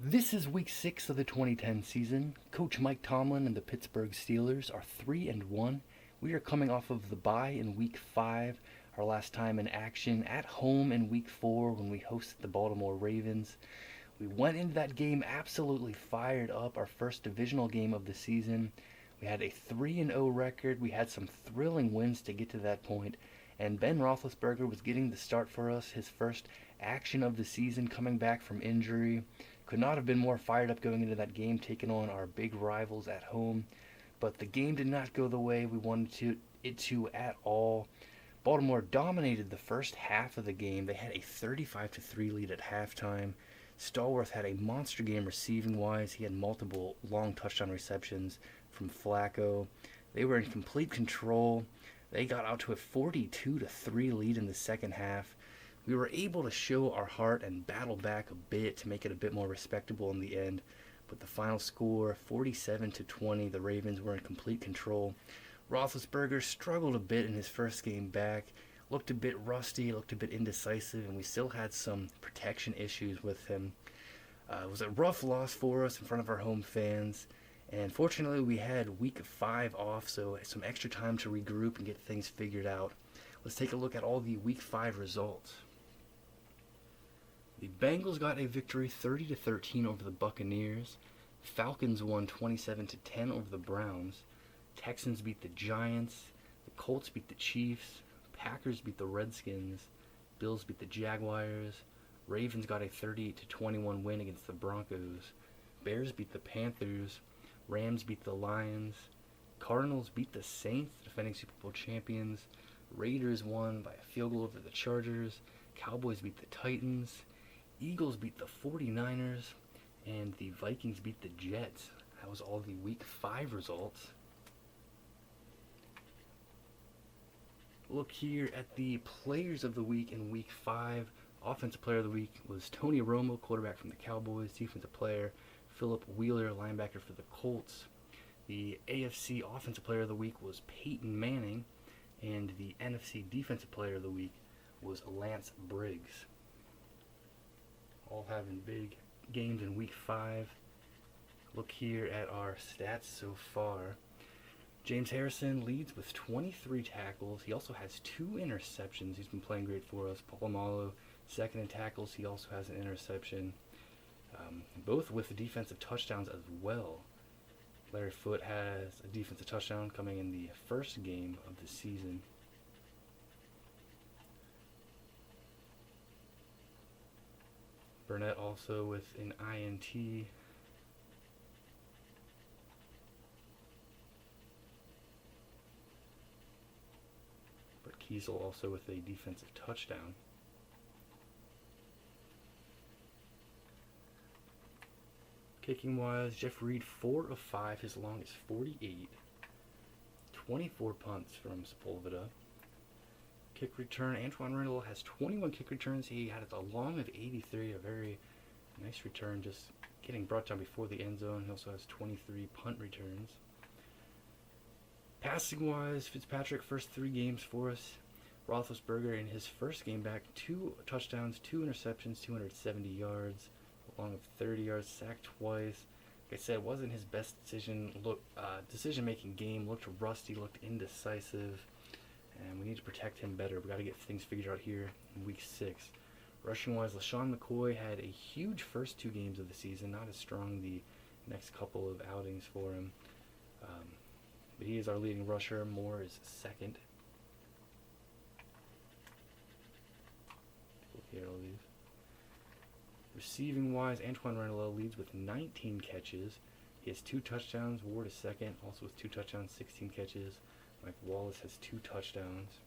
This is week 6 of the 2010 season. Coach Mike Tomlin and the Pittsburgh Steelers are 3-1. We are coming off of the bye in week 5, our last time in action at home in week 4 when we hosted the Baltimore Ravens. We went into that game absolutely fired up, our first divisional game of the season. We had a 3-0 record. We had some thrilling wins to get to that point, and Ben Roethlisberger was getting the start for us, his first action of the season coming back from injury. Could not have been more fired up going into that game, taking on our big rivals at home. But the game did not go the way we wanted it to at all. Baltimore dominated the first half of the game. They had a 35-3 lead at halftime. Stallworth had a monster game receiving wise. He had multiple long touchdown receptions from Flacco. They were in complete control. They got out to a 42-3 lead in the second half. We were able to show our heart and battle back a bit to make it a bit more respectable in the end. But the final score, 47-20, the Ravens were in complete control. Roethlisberger struggled a bit in his first game back, looked a bit rusty, looked a bit indecisive, and we still had some protection issues with him. It was a rough loss for us in front of our home fans, and fortunately we had week 5 off, so some extra time to regroup and get things figured out. Let's take a look at all the week 5 results. The Bengals got a victory 30-13 over the Buccaneers. Falcons won 27-10 over the Browns. Texans beat the Giants. The Colts beat the Chiefs. Packers beat the Redskins. Bills beat the Jaguars. Ravens got a 38-21 win against the Broncos. Bears beat the Panthers. Rams beat the Lions. Cardinals beat the Saints, defending Super Bowl champions. Raiders won by a field goal over the Chargers. Cowboys beat the Titans. Eagles beat the 49ers, and the Vikings beat the Jets. That was all the week 5 results. Look here at the players of the week in week 5. Offensive player of the week was Tony Romo, quarterback from the Cowboys. Defensive player, Philip Wheeler, linebacker for the Colts. The AFC offensive player of the week was Peyton Manning, and the NFC defensive player of the week was Lance Briggs. All having big games in week 5. Look here at our stats so far. James Harrison leads with 23 tackles. He also has 2 interceptions. He's been playing great for us. Polamalu, second in tackles. He also has an interception. Both with defensive touchdowns as well. Larry Foote has a defensive touchdown coming in the first game of the season. Burnett also with an INT. But Kiesel also with a defensive touchdown. Kicking wise, Jeff Reed 4 of 5, his long is 48. 24 punts from Sepulveda. Kick return, Antoine Randall has 21 kick returns. He had a long of 83, a very nice return, just getting brought down before the end zone. He also has 23 punt returns. Passing wise, Fitzpatrick first 3 games for us. Roethlisberger in his first game back, 2 touchdowns, 2 interceptions, 270 yards, a long of 30 yards, sacked twice. Like I said, it wasn't his best decision-making game. Looked rusty, looked indecisive. And we need to protect him better. We got to get things figured out here in week 6. Rushing-wise, LaShawn McCoy had a huge first 2 games of the season. Not as strong the next couple of outings for him. But he is our leading rusher. Moore is second. Look here, all these. Receiving-wise, Antoine Randall leads with 19 catches. He has 2 touchdowns. Ward is second, also with 2 touchdowns, 16 catches. Mike Wallace has 2 touchdowns.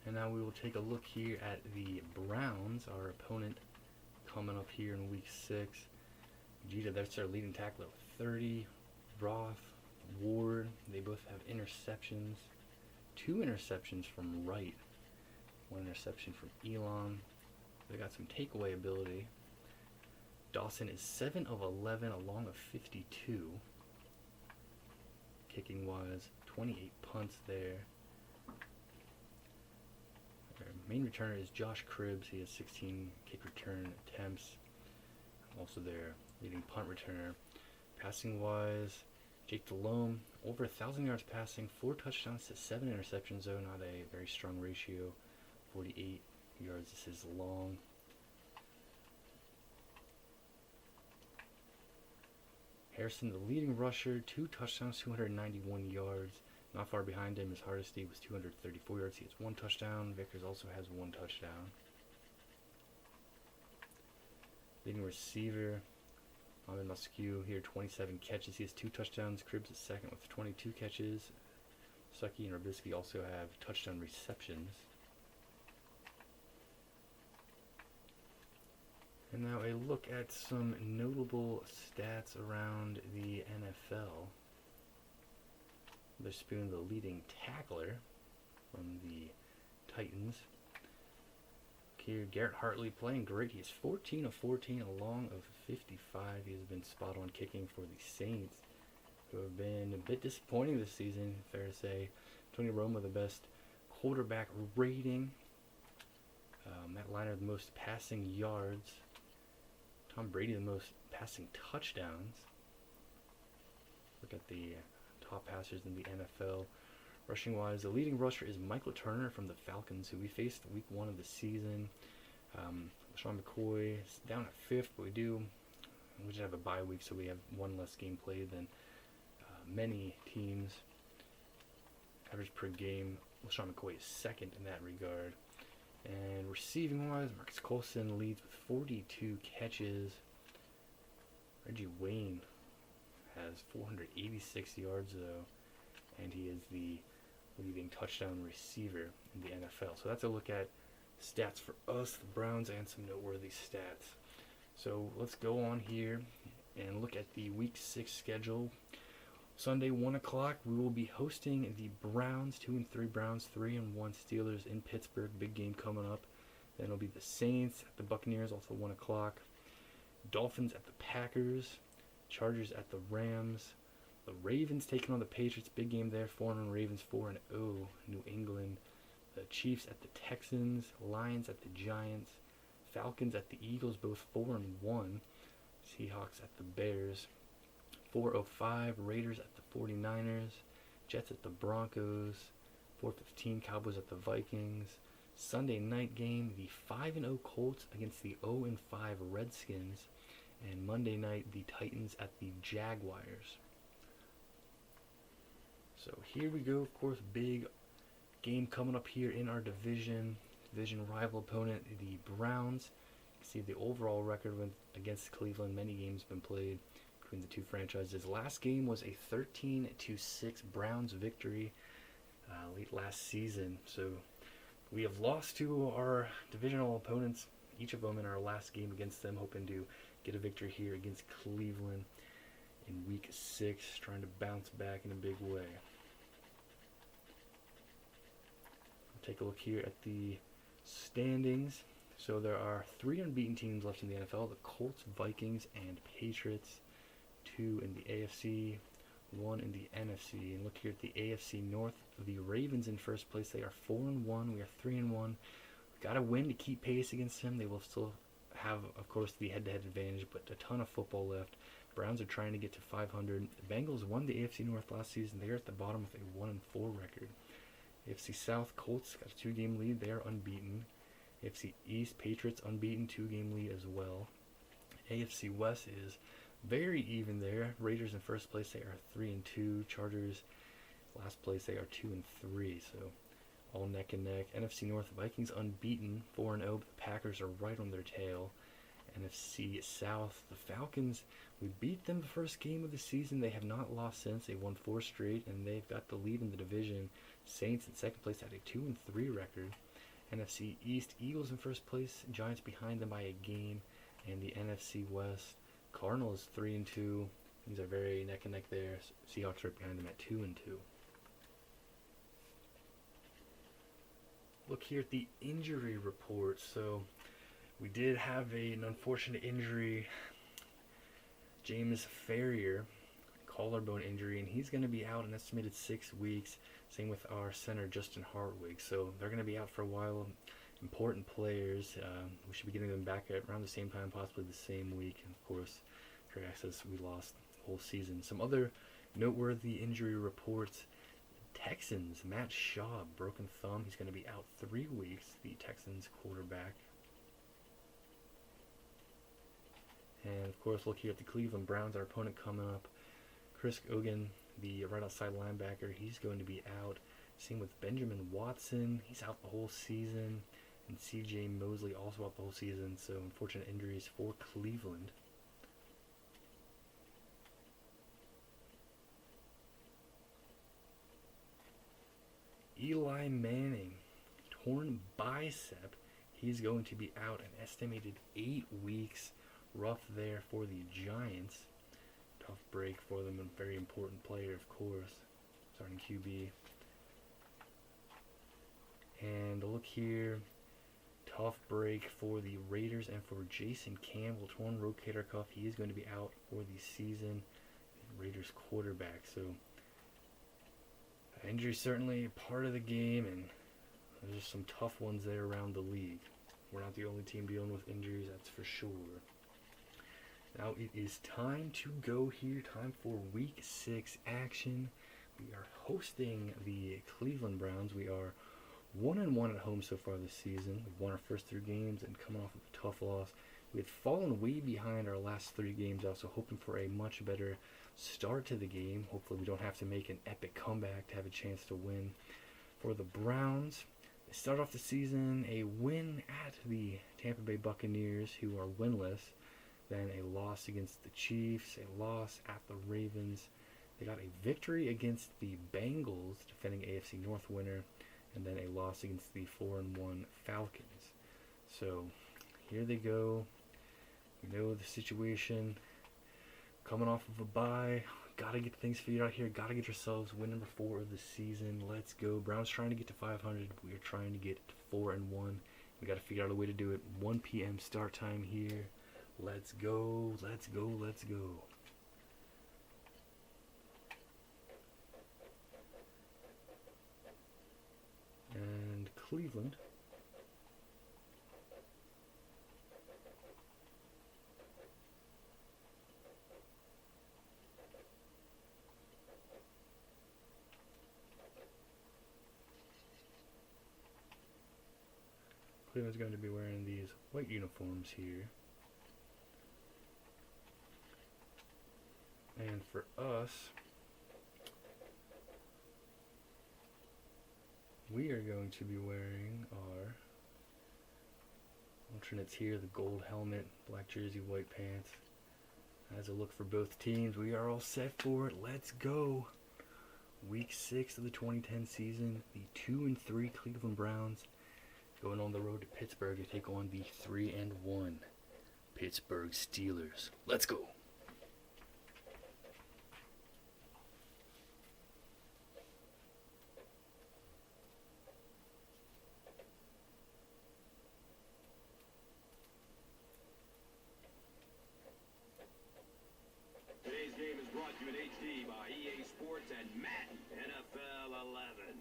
And now we will take a look here at the Browns, our opponent coming up here in week 6. Vegeta, that's our leading tackler with 30. Roth, Ward, they both have interceptions. 2 interceptions from Wright. 1 interception from Elon. They got some takeaway ability. Dawson is 7 of 11, a long of 52. kicking wise. 28 punts there. Their main returner is Josh Cribbs. He has 16 kick return attempts. Also their leading punt returner. Passing wise, Jake Delhomme, over 1,000 yards passing, 4 touchdowns to 7 interceptions, though not a very strong ratio. 48 yards is his long. Harrison, the leading rusher, 2 touchdowns, 291 yards. Not far behind him is Hardesty with 234 yards. He has 1 touchdown. Vickers also has 1 touchdown. Leading receiver, Mohamed Muskew here, 27 catches. He has 2 touchdowns. Cribbs is second with 22 catches. Sucky and Robisky also have touchdown receptions. And now a look at some notable stats around the NFL. Witherspoon, the leading tackler from the Titans. Here, Garrett Hartley playing great. He is 14 of 14, a long of 55. He has been spot on kicking for the Saints, who have been a bit disappointing this season, fair to say. Tony Romo, the best quarterback rating. Matt Leinart, the most passing yards. Tom Brady, the most passing touchdowns. Look at the top passers in the NFL. Rushing wise, the leading rusher is Michael Turner from the Falcons, who we faced week 1 of the season. LaShawn McCoy is down at 5th, but we just have a bye week, so we have 1 less game played than many teams. Average per game, LaShawn McCoy is 2nd in that regard. And receiving wise, Marcus Colson leads with 42 catches. Reggie Wayne has 486 yards though, and he is the leading touchdown receiver in the NFL. So that's a look at stats for us, the Browns, and some noteworthy stats. So let's go on here and look at the Week 6 schedule. Sunday, 1 o'clock, we will be hosting the Browns, 2-3 Browns, 3-1 Steelers in Pittsburgh. Big game coming up. Then it'll be the Saints at the Buccaneers, also 1 o'clock. Dolphins at the Packers. Chargers at the Rams. The Ravens taking on the Patriots. Big game there. 4-1 Ravens, 4-0 New England. The Chiefs at the Texans. Lions at the Giants. Falcons at the Eagles, both 4-1. Seahawks at the Bears. 4:05 Raiders at the 49ers. Jets at the Broncos. 4:15 Cowboys at the Vikings. Sunday night game, the 5-0 Colts against the 0-5 Redskins. And Monday night, the Titans at the Jaguars. So here we go, of course, big game coming up here in our division rival opponent, the Browns. You can see the overall record against Cleveland. Many games been played between the two franchises. Last game was a 13-6 Browns victory late last season. So we have lost to our divisional opponents, each of them in our last game against them, hoping to get a victory here against Cleveland in Week 6, trying to bounce back in a big way. Take a look here at the standings. So there are 3 unbeaten teams left in the NFL: the Colts, Vikings, and Patriots. 2 in the AFC, 1 in the NFC. And look here at the AFC North. The Ravens in first place. They are 4-1. We are 3-1. We got to win to keep pace against them. They will still have, of course, the head-to-head advantage, but a ton of football left. Browns are trying to get to 500. The Bengals won the AFC North last season. They are at the bottom with a 1-4 record. AFC South, Colts got a 2-game lead. They are unbeaten. AFC East, Patriots unbeaten, 2-game lead as well. AFC West is very even there. Raiders in first place, they are 3-2. Chargers last place, they are 2-3. So all neck and neck. NFC North, Vikings unbeaten, 4-0. But the Packers are right on their tail. NFC South, the Falcons, we beat them the first game of the season. They have not lost since. They won 4 straight, and they've got the lead in the division. Saints in second place had a 2-3 record. NFC East, Eagles in first place, Giants behind them by a game. And the NFC West, Cardinals 3-2. These are very neck and neck there. Seahawks right behind them at 2-2. Look here at the injury report. So we did have an unfortunate injury. James Ferrier collarbone injury, and he's going to be out an estimated 6 weeks. Same with our center, Justin Hartwig. So they're going to be out for a while. Important players. We should be getting them back at around the same time, possibly the same week. And of course, for access, we lost the whole season. Some other noteworthy injury reports. Texans, Matt Schaub, broken thumb. He's going to be out 3 weeks, the Texans quarterback. And of course, look here at the Cleveland Browns, our opponent coming up. Chris Ogan, the right outside linebacker, he's going to be out. Same with Benjamin Watson, he's out the whole season. And C.J. Mosley also out the whole season, so unfortunate injuries for Cleveland. Eli Manning, torn bicep. He's going to be out an estimated 8 weeks. Rough there for the Giants. Tough break for them. A very important player, of course. Starting QB. And look here. Tough break for the Raiders and for Jason Campbell. Torn rotator cuff. He is going to be out for the season. Raiders quarterback. So injury certainly a part of the game, and there's just some tough ones there around the league. We're not the only team dealing with injuries, that's for sure. Now it is time to go here. Time for Week 6 action. We are hosting the Cleveland Browns. We are 1-1 at home so far this season. We've won our first 3 games and coming off of a tough loss. We had fallen way behind our last 3 games, also hoping for a much better start to the game. Hopefully we don't have to make an epic comeback to have a chance to win. For the Browns, they start off the season a win at the Tampa Bay Buccaneers, who are winless. Then a loss against the Chiefs, a loss at the Ravens. They got a victory against the Bengals, defending AFC North winner, and then a loss against the 4-1 Falcons. So here they go. We know the situation. Coming off of a bye. Got to get things figured out here. Got to get yourselves win number 4 of the season. Let's go. Browns trying to get to 500. We are trying to get to 4-1. We got to figure out a way to do it. 1 p.m. start time here. Let's go. Let's go. Let's go. And Cleveland. Cleveland's going to be wearing these white uniforms here. And for us, we are going to be wearing our alternates here, the gold helmet, black jersey, white pants. As a look for both teams, we are all set for it. Let's go. Week 6 of the 2010 season, the 2-3 Cleveland Browns going on the road to Pittsburgh to take on the 3-1 Pittsburgh Steelers. Let's go. Today's game is brought to you in HD by EA Sports and Madden NFL 11.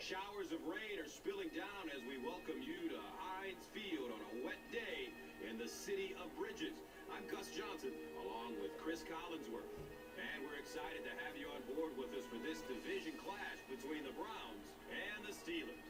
Showers of rain are spilling down as we welcome you to Heinz Field on a wet day in the city of Bridges. I'm Gus Johnson, along with Chris Collinsworth. And we're excited to have you on board with us for this division clash between the Browns and the Steelers.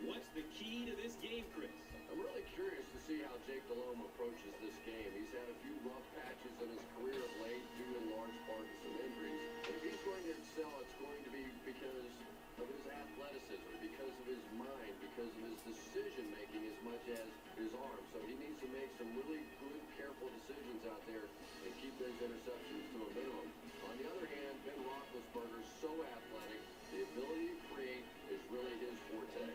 What's the key to this game, Chris? I'm really curious to see how Jake Delhomme approaches this game. He's had a few rough patches in his career of late, due in large part to some injuries. But if he's going to excel, it's going to be because of his athleticism, because of his mind, because of his decision-making as much as his arm. So he needs to make some really good, careful decisions out there and keep those interceptions to a minimum. On the other hand, Ben Roethlisberger is so athletic, the ability to create is really his forte.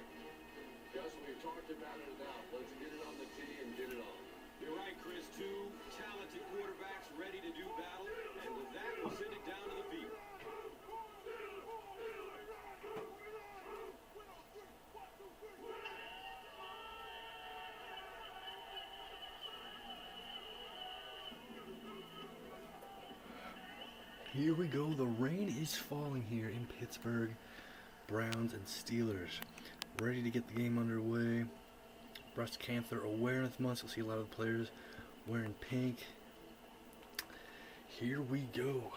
Gus, we've talked about it enough. Let's get it on the tee and get it on. You're right, Chris. 2 talented quarterbacks ready to do battle, and Here we go. The rain is falling here in Pittsburgh. Browns and Steelers ready to get the game underway. Breast Cancer Awareness Month. You'll see a lot of the players wearing pink. Here we go.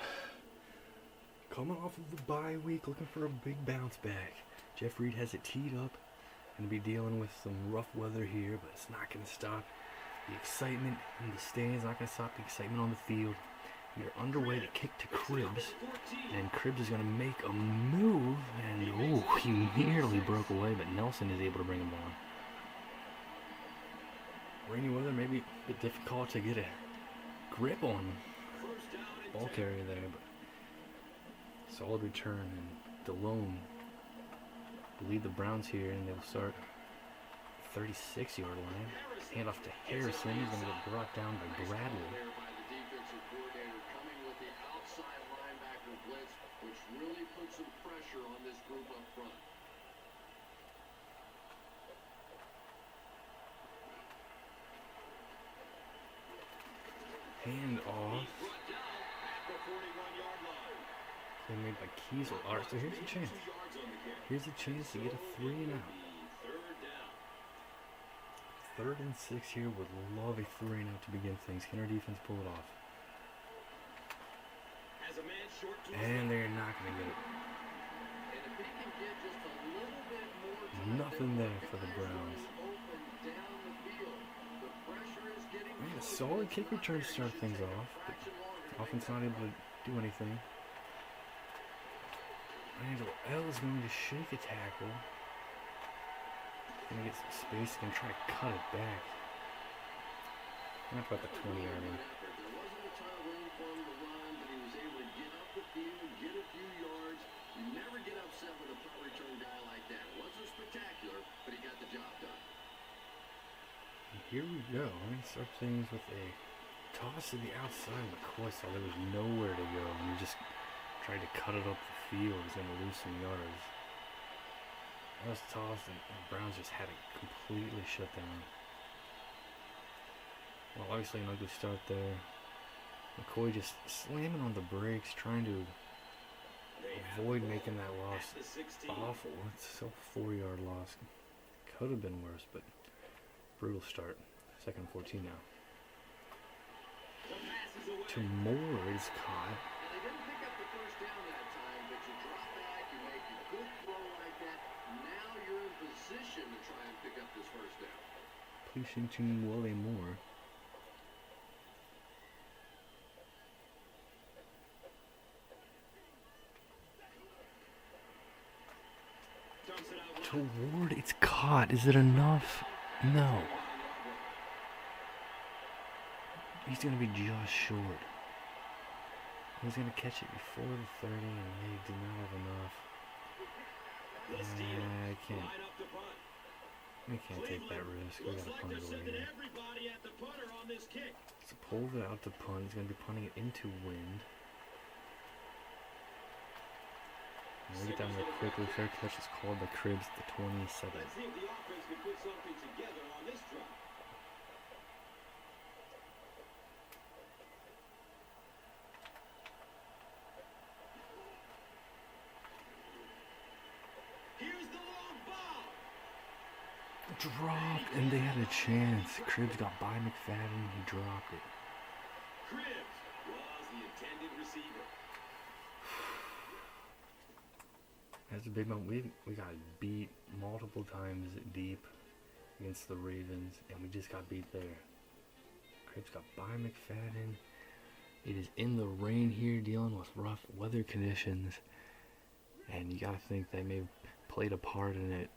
Coming off of the bye week, looking for a big bounce back. Jeff Reed has it teed up. Going to be dealing with some rough weather here, but it's not going to stop the excitement in the stands. Not going to stop the excitement on the field. We are underway to kick to Cribbs, and Cribbs is going to make a move, and oh, he nearly broke away, but Nelson is able to bring him down. Rainy weather may be a bit difficult to get a grip on ball carrier there, but solid return, and DeLone will lead the Browns here, and they'll start 36-yard line. Hand off to Harrison. He's going to get brought down by Bradley. Which really put some pressure on this group up front. Hand off. They made by Kiesel. Alright, so here's a chance. Here's a chance to get a 3 and out. 3rd and 6 here. Would love a 3 and out to begin things. Can our defense pull it off? And they're not going to get it. Nothing there for the Browns. Man, a solid kick return to start things off, but offense not able to do anything. Randall L is going to shake a tackle. Going to get some space, going to try to cut it back. Not about the 20-yard line. Get a few yards. You never get upset with a punt return guy like that. It wasn't spectacular, but he got the job done. And here we go. Let me start things with a toss to the outside. McCoy saw there was nowhere to go, and he just tried to cut it up the field. He's going to lose some yards. That was tossed, and the Browns just had it completely shut down. Well, obviously an ugly start there. McCoy just slamming on the brakes, trying to avoid making that loss awful. It's a 4-yard loss. Could have been worse, but brutal start. 2nd and 14 now. Moore is caught. And they didn't pick up the first down that time, but you drop back, you make a good throw like that. Now you're in position to try and pick up this first down. Completion to Wally Moore. To Ward, it's caught. Is it enough? No. He's going to be just short. He's going to catch it before the 30, and they did not have enough. I can't. We can't take that risk. We got to punt it away here. So pull it out to punt. He's going to be punting it into wind. And we get down there quickly. Fair catch is called by Cribbs at the 27. Let's see if the offense can put something together on this drive. Here's the long ball. Dropped, and they had a chance. Cribbs got by McFadden. He dropped it. Cribbs was the intended receiver. That's a big moment. We got beat multiple times deep against the Ravens, and we just got beat there. Cribbs got by McFadden. It is in the rain here, dealing with rough weather conditions, and you got to think they may have played a part in it.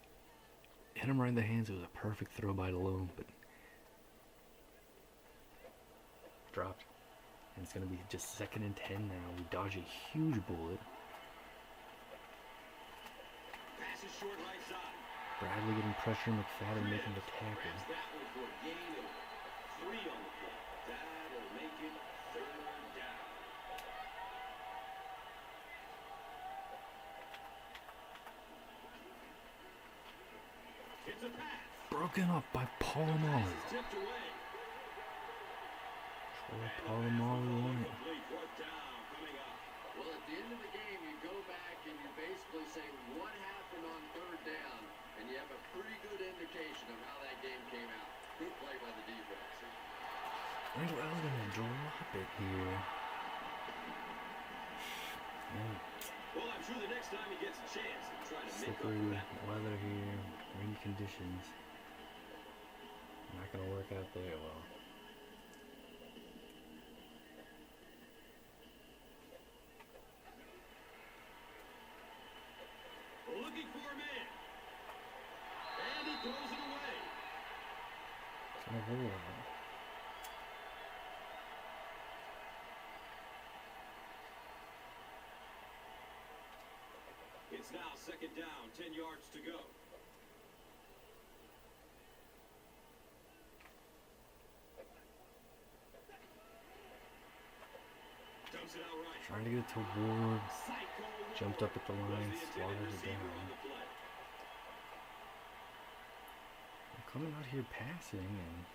Hit him right in the hands. It was a perfect throw by DeLone, but dropped. And it's going to be just 2nd and 10 now. We dodge a huge bullet. Short right side. Bradley getting pressure, McFadden making the tackle. That one for a gain of 3 on the play. That'll make it 3rd down. It's a pass. Broken up by Polamalu. Tipped away. Troy Polamalu on it. Fourth down coming up. at the end of the game, you go back and you basically say what happened on third down, and you have a pretty good indication of how that game came out. Good play by the defense. Randall L's gonna drop it here. Well, I'm sure the next time he gets a chance, he'll try to make up Slippery for that. weather here, rain conditions. Not gonna work out there well. Looking for a man. And he throws it away. It's gonna hold on. It's now second down, 10 yards to go. Dumps it out right. Trying to get it to Ward. Psycho Jumped up at the line, was the intended slaughtered it receiver down. on the play. I'm coming out here passing, and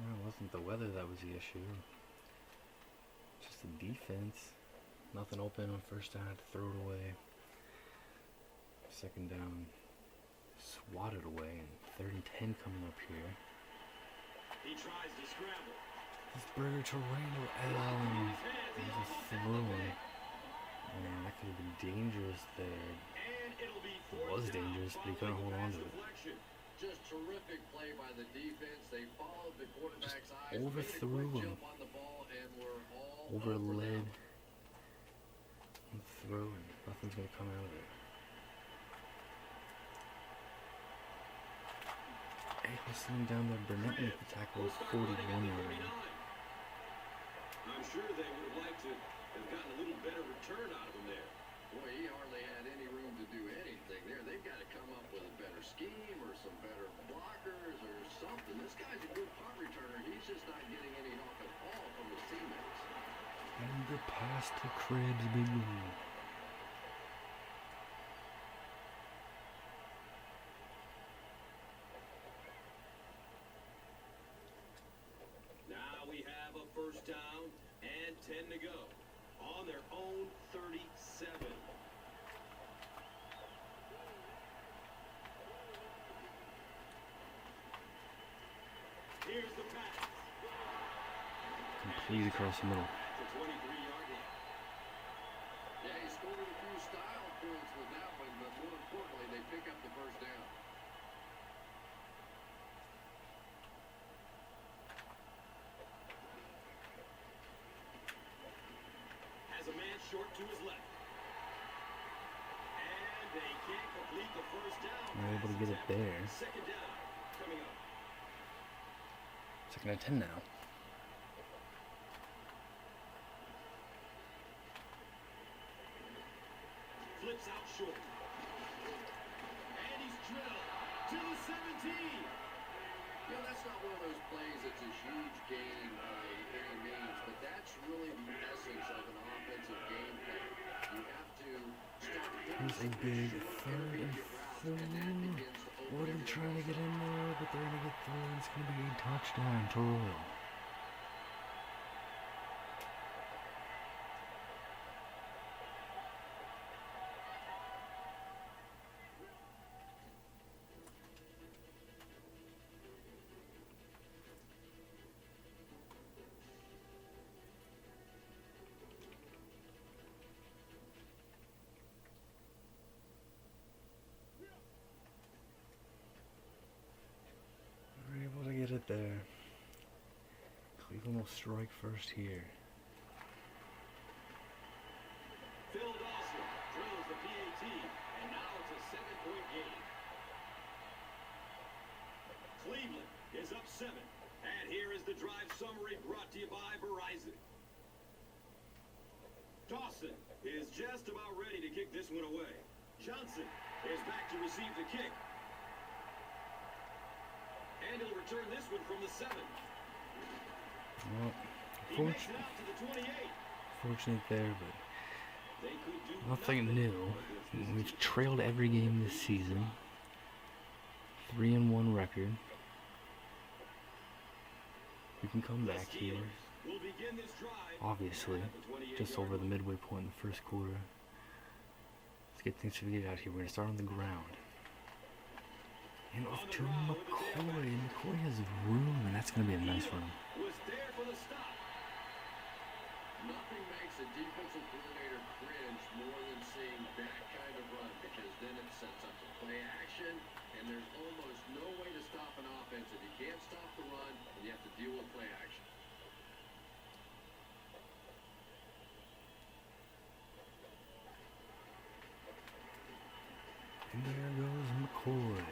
it wasn't the weather that was the issue. Just the defense. Nothing open on first down, had to throw it away. Second down, swatted away, and 3rd and 10 coming up here. He tries to scramble. This burger to Randall Allen. There's a throw. Man, that could have been dangerous there. And it'll be It was dangerous, but he couldn't hold on to it. Just terrific play by the defense. They followed the quarterback's eyes. Overthrew made a quick him. jump on the ball and were all Over over led. them. And throw, and nothing's going to come out of it. Hey, hustling down there. Burnett with the tackle was 41 yards. I'm sure they would have liked to have gotten a little better return out of him there. Boy, he hardly had any room to do anything there. They've got to come up with a better scheme or some better blockers or something. This guy's a good punt returner. He's just not getting any help at all from his teammates. And the pass to Cribs, big one. Now we have a first down and 10 to go on their own 37. Here's the pass. Complete across the middle. At the 23-yard line. Yeah, he scored a few style points with that one, but more importantly, they pick up the first down. Has a man short to his left. And they can't complete the first down. They're able to get it there. Second down coming up. Second and 10 now. Flips out short. And he's drilled to the 17. You know, that's not one of those plays that's a huge gain by any means, but that's really the essence of an offensive game plan. You have to start Here's a big 3rd and 4. What are they trying to get in there? But they're going to get through. It's going to be a touchdown to Royal. We're able to get it there. Cleveland will strike first here. Phil Dawson drills the PAT, and now it's a 7-point game. Cleveland is up 7. And here is the drive summary brought to you by Verizon. Dawson is just about ready to kick this one away. Johnson is back to receive the kick. And he'll return this one from the 7. Well, He makes it out to the 28. fortunate there, but They could do nothing nothing new. against this We've trailed every game this season. 3-1 record. We can come back here. We'll begin this drive. Obviously, just over the midway point in the first quarter. Let's get things figured out here. We're going to start on the ground. And off to McCoy. McCoy has room, and that's going to be a nice run. Was there for the stop. Nothing makes a defensive coordinator cringe more than seeing that kind of run, because then it sets up the play action, and there's almost no way to stop an offense if you can't stop the run and you have to deal with play action. And there goes McCoy.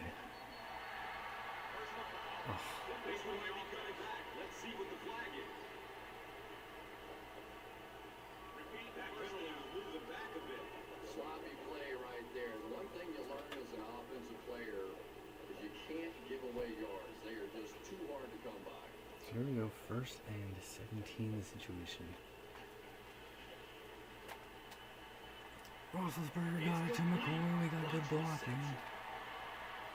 Oh. This one might be coming back. Let's see what the flag is. Repeat that penalty will move them back a bit. Sloppy play right there. The one thing you learn as an offensive player is you can't give away yards. They are just too hard to come by. So here we go, 1st and 17 the situation. Roethlisberger got it to McCoy. We got good blocking.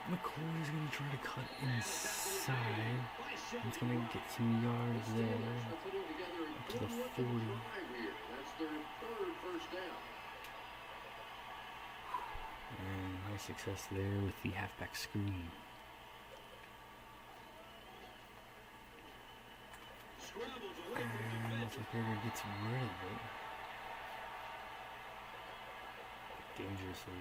McCoy's going to try to cut inside. He's going to get some yards there. Up to the 40. That's their third first down. And nice success there with the halfback screen. And Roethlisberger gets rid of it. Dangerously.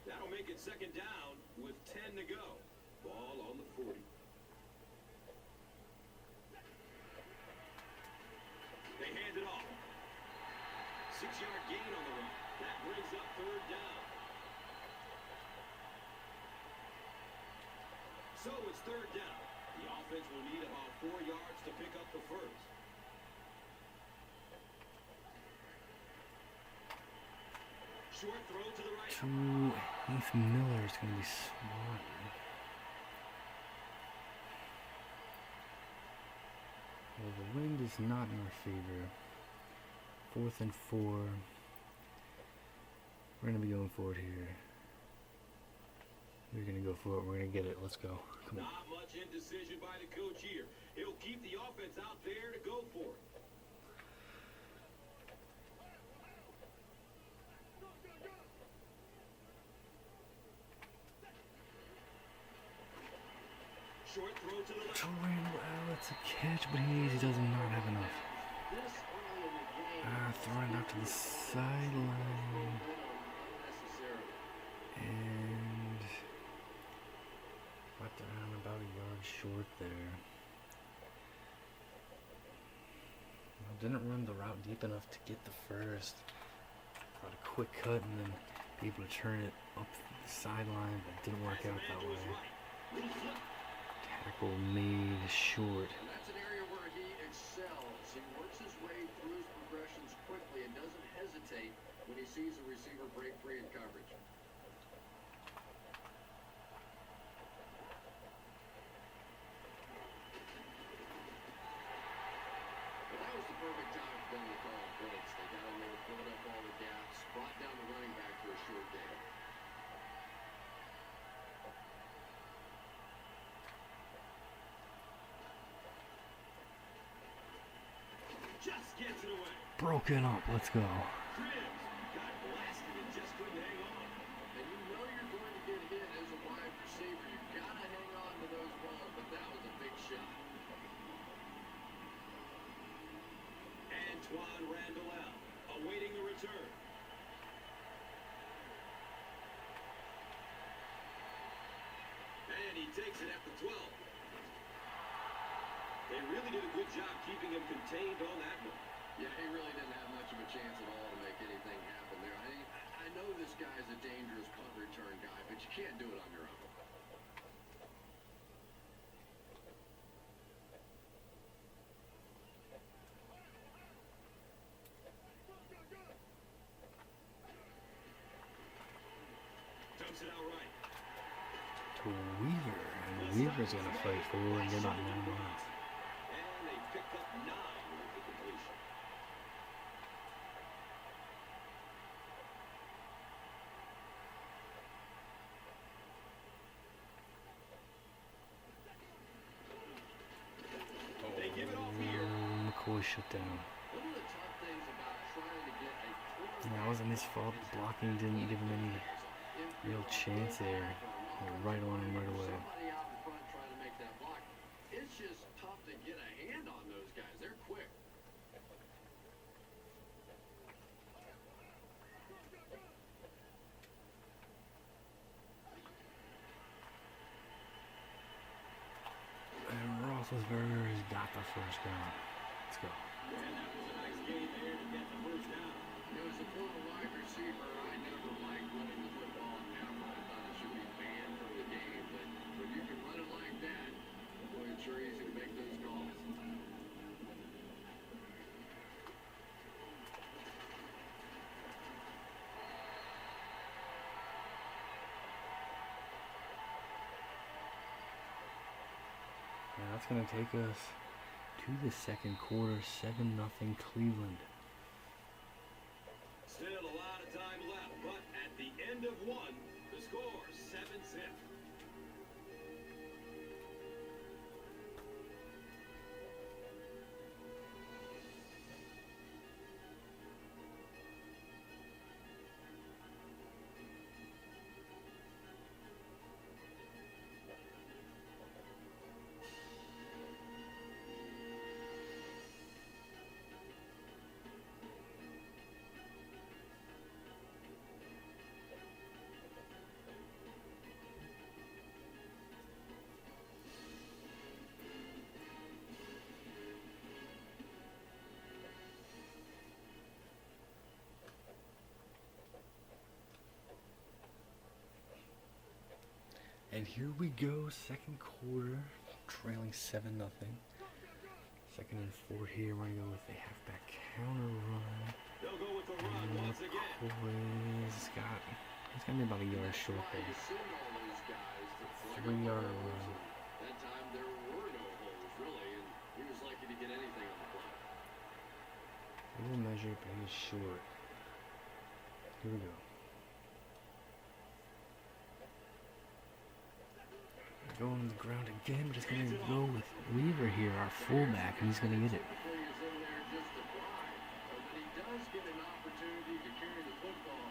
That'll make it 2nd down with 10 to go. Ball on the 40. They hand it off. 6-yard gain on the run. That brings up 3rd down. So it's 3rd down. The offense will need about 4 yards to pick up the first. Short throw to the right. Heath Miller is going to be swatted. Well, the wind is not in our favor. 4th and 4. We're going to be going for it here. We're going to go for it. We're going to get it. Let's go. Come on. Not much indecision by the coach here. He'll keep the offense out there to go for it. Short throw to the left. Well, it's a catch, but he does not have enough. Throwing out to the sideline. And about a yard short there. Didn't run the route deep enough to get the first. Got a quick cut and then be able to turn it up the sideline, but it didn't work out that way. Tackle made short. And that's an area where he excels. He works his way through his progressions quickly and doesn't hesitate when he sees a receiver break free in coverage. Well, that was the perfect time for them to call blitz. They got in there, filled up all the gaps, brought down the running back for a short gain. Just gets it away. Broken up. Let's go. Cribs got blasted and just couldn't hang on. And you know you're going to get hit as a wide receiver. You've got to hang on to those balls, but that was a big shot. Antoine Randall awaiting the return. And he takes it at the 12. They really did a good job keeping him contained on that one. Yeah, he really didn't have much of a chance at all to make anything happen there. I know this guy's a dangerous punt return guy, but you can't do it on your own. Dumps it out right. To Weaver. And Weaver's going to fight forward and get about 9 yards. And they picked up 9 with the completion. always shut down. One of the tough things about trying to get a And that wasn't his fault. The blocking didn't give him any real chance there. They were right on him right away. somebody out in front trying to make that block, it's just tough to get a hand on those guys. They're quick. And Roethlisberger has got the first down. Let's go. And that was a nice game there to get the first down. As a former wide receiver, I never liked running the football in Tampa. I thought it should be banned from the game. But when you can run it like that, boy, it's sure easy to make those calls. Now that's going to take us to the second quarter. 7-0 Cleveland. Still a lot of time left, but at the end of one, the score 7-zip. And here we go, second quarter, trailing 7-0. Second and 4 here. We're going to go with a halfback counter run. They'll go with the run And once again. he's going to be about a yard short Try there. to send all those guys to flag 3-yard holes, run. and that time there were no holes, really, and he was lucky to get anything on the play. We will measure, but he's short. Here we go. Going on the ground again, but it's going to go with Weaver here, our fullback, and he's going to get it. Typically he's in there just to fly, but when he does get an opportunity to carry the football,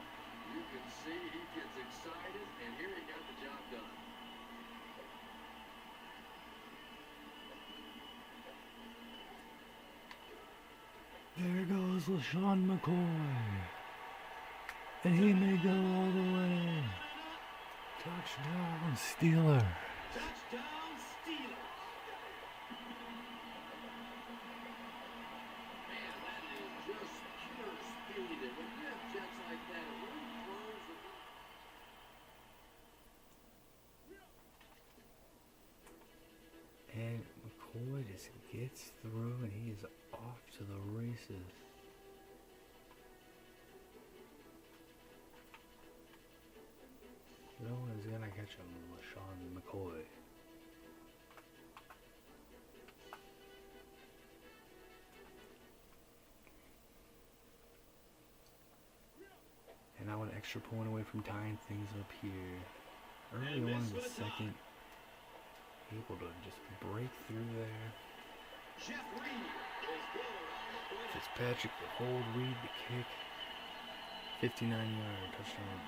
you can see he gets excited, and here he got the job done. There goes LaShawn McCoy. And he may go all the way. Touchdown, Steeler. Touchdown, Steelers. Man, that is just pure speed, and when you have jets like that, it really throws the... And McCoy just gets through and he is off to the races. No one is gonna catch him, LaShawn McCoy. And now an extra point away from tying things up here. Early on in the second, able to just break through there. Jeff Reed is good on the point. Fitzpatrick, the hold, Reed, the kick. 59-yard touchdown.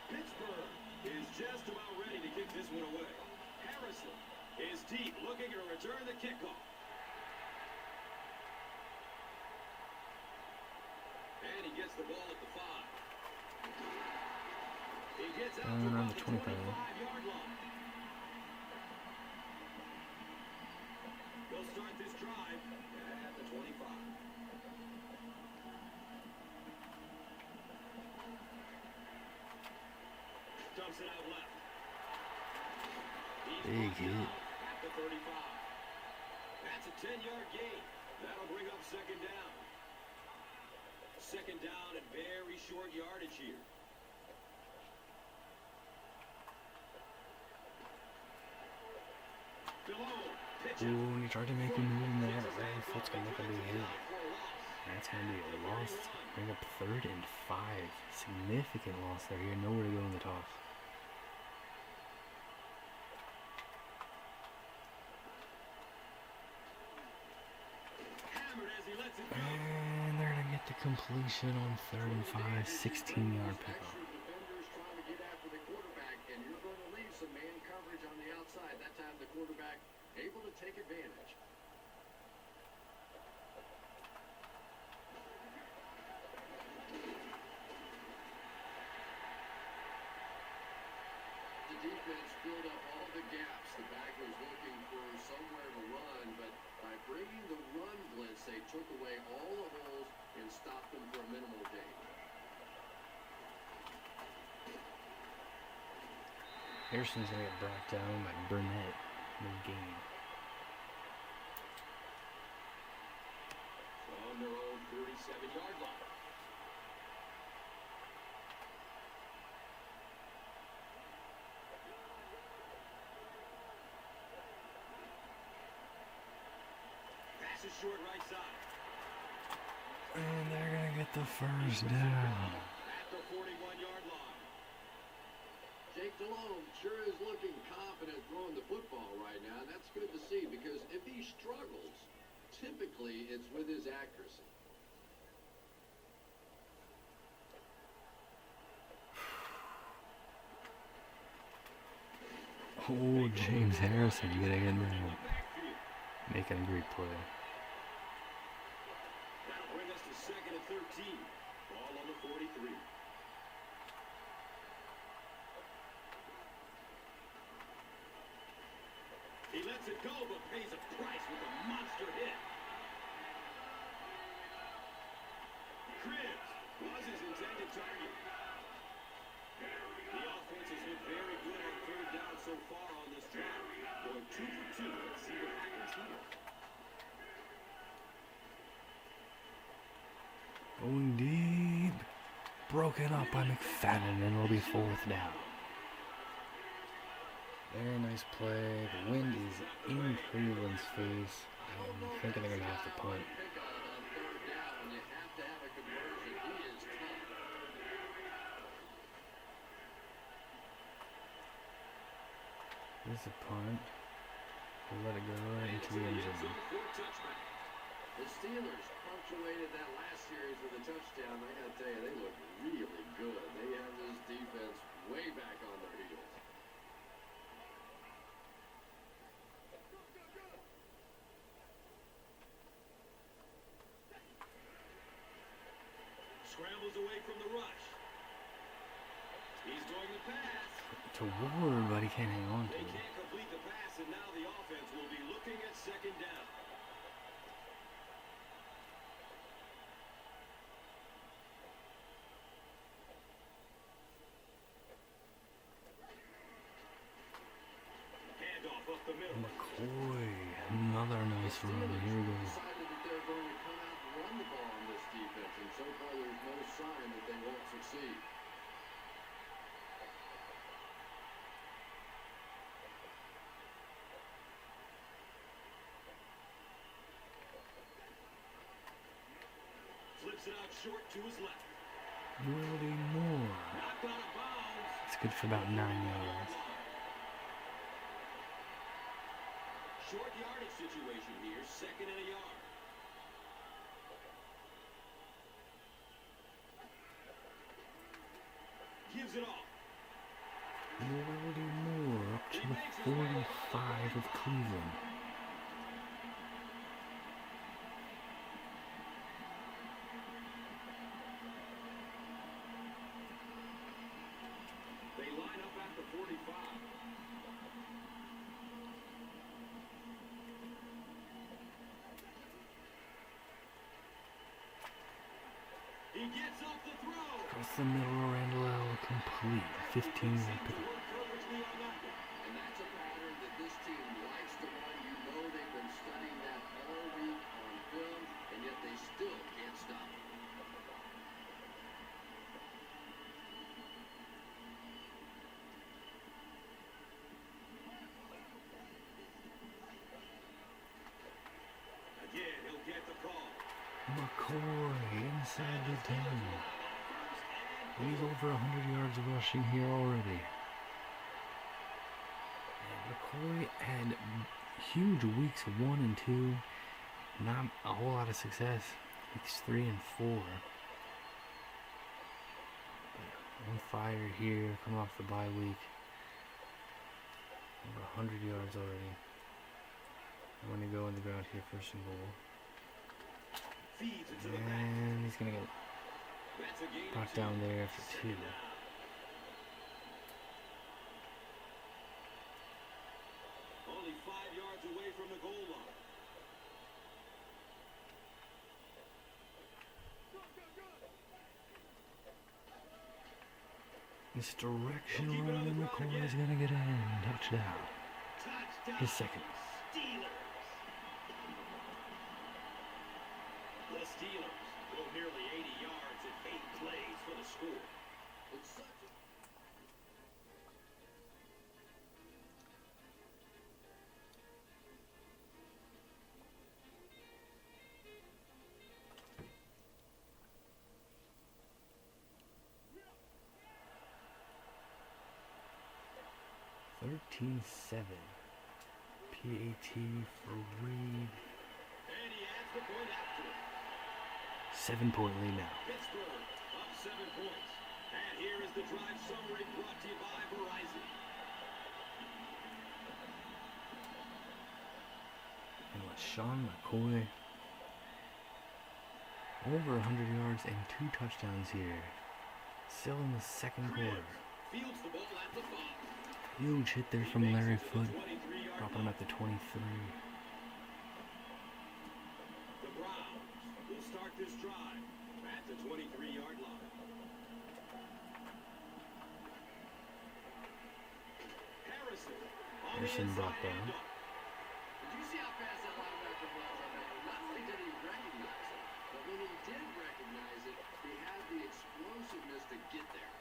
Pittsburgh is just about ready to kick this one away. Harrison is deep, looking to return the kickoff. And he gets the ball at the 5. He gets out to Around about the the 25. 25-yard line. They'll start this drive at the 25. Dumps it out left. He's Big brought hit. down at the 35. That's a 10-yard gain. That'll bring up second down. Second down at very short yardage here. Ooh, and he tried to make a move in there, but Larry Fitz gonna make a big hit. That's gonna be a loss. Bring up 3rd and 5. Significant loss there. He had nowhere to go in the toss. And they're going to get the completion on 3rd and 5, 16-yard pickup. Defenders trying to get after the quarterback, and you're going to leave some man coverage on the outside. That time the quarterback able to take advantage. The defense filled up all the gaps. The back was looking for somewhere to run, but by bringing the run blitz, they took away all the holes and stopped them for a minimal gain. Harrison's going to get brought down by Burnett. No gain. From their own 37-yard line. Pass is short right side. And they're going to get the first down. At the 41-yard line. Jake Delhomme sure is looking confident throwing the football right now, and that's good to see because if he struggles, typically it's with his accuracy. Oh, James Harrison getting in there. Making a great play. That'll bring us to 2nd and 13. Ball on the 43. He lets it go, but pays a price with a monster hit. Cribbs was his intended target. The offense has looked very good on 3rd down so far on this drive. Going 2 for 2. Let's see what happens here. Going deep. Broken up by McFadden, and it'll be 4th down. Very nice play. The wind is in Cleveland's face. I'm thinking they're going to have to punt. There's a punt. We'll let it go right into the end zone. The Steelers punctuated that last series with a touchdown. I got to tell you, they look really good. They have this defense way back on their heels. Scrambles away from the rush. He's going to pass. To Ward, but he can't hang on to They it. can't complete the pass, and now the offense will be looking at 2nd down. Handoff up the middle. McCoy, another nice run. Here we go. Decided that they're going to come out and run the ball on this defense, and so far there's no sign that they won't succeed. Flips it out short to his left. Willie Moore. Knocked out of bounds. It's good for about 9 yards. Short yardage situation here, 2nd and a yard. Gives it off. Willie Moore up to the 45 of Cleveland. They line up at the 45. He gets off the throw. Across the middle, Randall complete. 15-yard pickup. Worked perfectly on that one. And that's a pattern that this team likes to run. You know they've been studying that all week on film, and yet they still can't stop it. Again, he'll get the call. McCoy inside the 10. He's over 100 yards rushing here already. And McCoy had huge weeks 1 and 2. Not a whole lot of success. Weeks 3 and 4. On fire here, coming off the bye week. Over 100 yards already. I'm going to go on the ground here, first and goal. And he's going to get brought down there after 2. Only 5 yards away from the goal line. Misdirection run in the corner is going to get in. Touchdown. His second. The Steelers go nearly 80 yards in 8 plays for the score. It's such a 13-7. PAT for Reed. And he adds the point after it. 7-point lead now. Pittsburgh up 7 points. And here is the drive summary brought to you by Verizon. And LaShawn McCoy. Over 100 yards and 2 touchdowns here. Still in the second quarter. Fields the ball at the 5. Huge hit there from Larry Foote. Dropping him at the 23. The Browns will start this drive at the 23-yard line. Harrison brought down. Did you see how fast that linebacker was? I mean, not only did he recognize it, but when he did recognize it, he had the explosiveness to get there.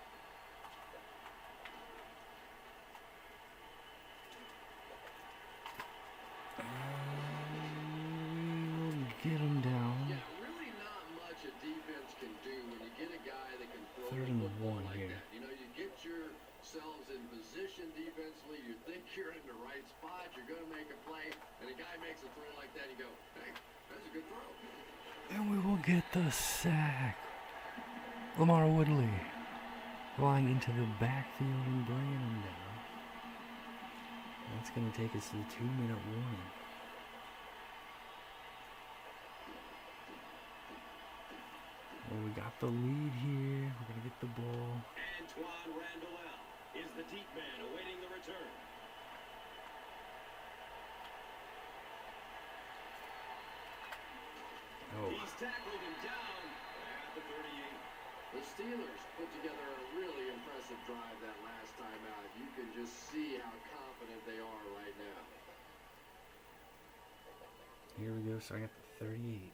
Get him down. Yeah, really not much a defense can do when you get a guy that can throw Third the and football 1 like here. that. You know, you get yourselves in position defensively, you think you're in the right spot, you're going to make a play, and a guy makes a throw like that, you go, hey, that's a good throw. And we will get the sack. Lamar Woodley flying into the backfield and bringing him down. That's going to take us to the 2-minute warning. Well, we got the lead here. We're going to get the ball. Antoine Randall is the deep man awaiting the return. Oh, He's tackled him down at the 38. The Steelers put together a really impressive drive that last time out. You can just see how confident they are right now. here we go. Starting at the 38.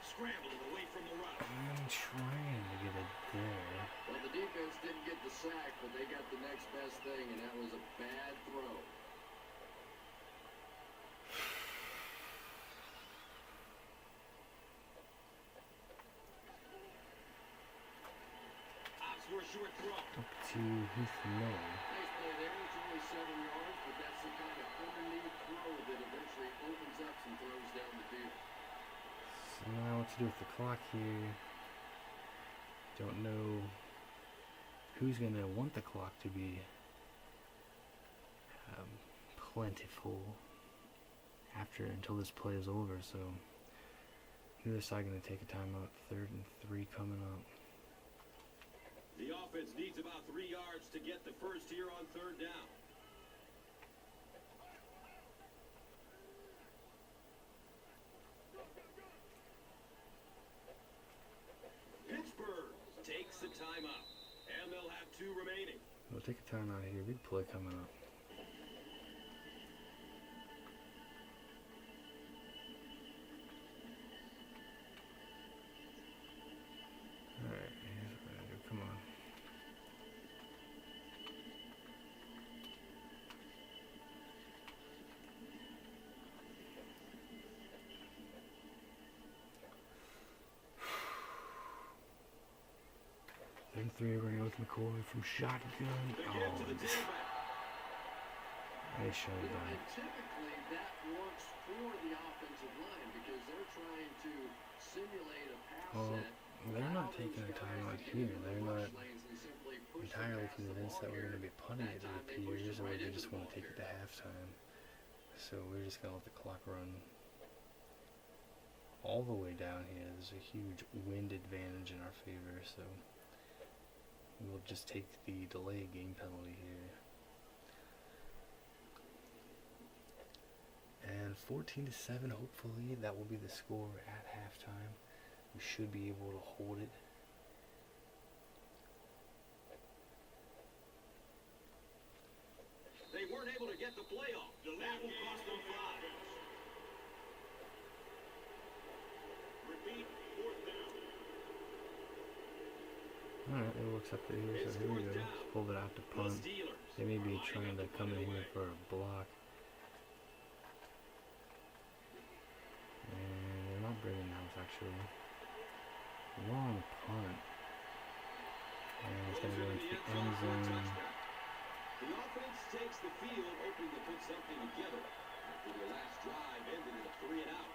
Scrambling away from the run. I'm trying to get it there. Well, the defense didn't get the sack, but they got the next best thing, and that was a bad throw. Opts for a short throw. Up to Heath Miller. Nice play there. It's only 7 yards, but that's the kind of underneath throw that eventually opens up some throws down the field. So now what to do with the clock here. Don't know who's going to want the clock to be plentiful until this play is over. So neither side going to take a timeout. 3rd and 3 coming up. The offense needs about 3 yards to get the first here on 3rd down. Pittsburgh takes the timeout, and they'll have 2 remaining. We'll take a timeout here. Big play coming up. Alright, here's what we're going to do. Come on. Then 3 running with McCoy from shotgun. They get to the tailback. They showed that. And typically that works for the offensive line because they're trying to simulate a pass Well, set. they're not taking a timeout here. They're not entirely convinced that we're going to be punting it, it appears, or they just want to take it to halftime. So we're just going to let the clock run all the way down here. There's a huge wind advantage in our favor, so we'll just take the delay game penalty here. And 14-7, hopefully that will be the score at halftime. We should be able to hold it. They weren't able to get the play off. That will cost them 5. Repeat, 4th down. Alright, it looks up to here, so here we go. Let's pull it out to punt. They may be trying to come in here for a block. And they're not bringing house, actually. Long punt. And it's going to go into the end zone. The offense takes the field, hoping to put something together after their last drive ended in a 3-and-out.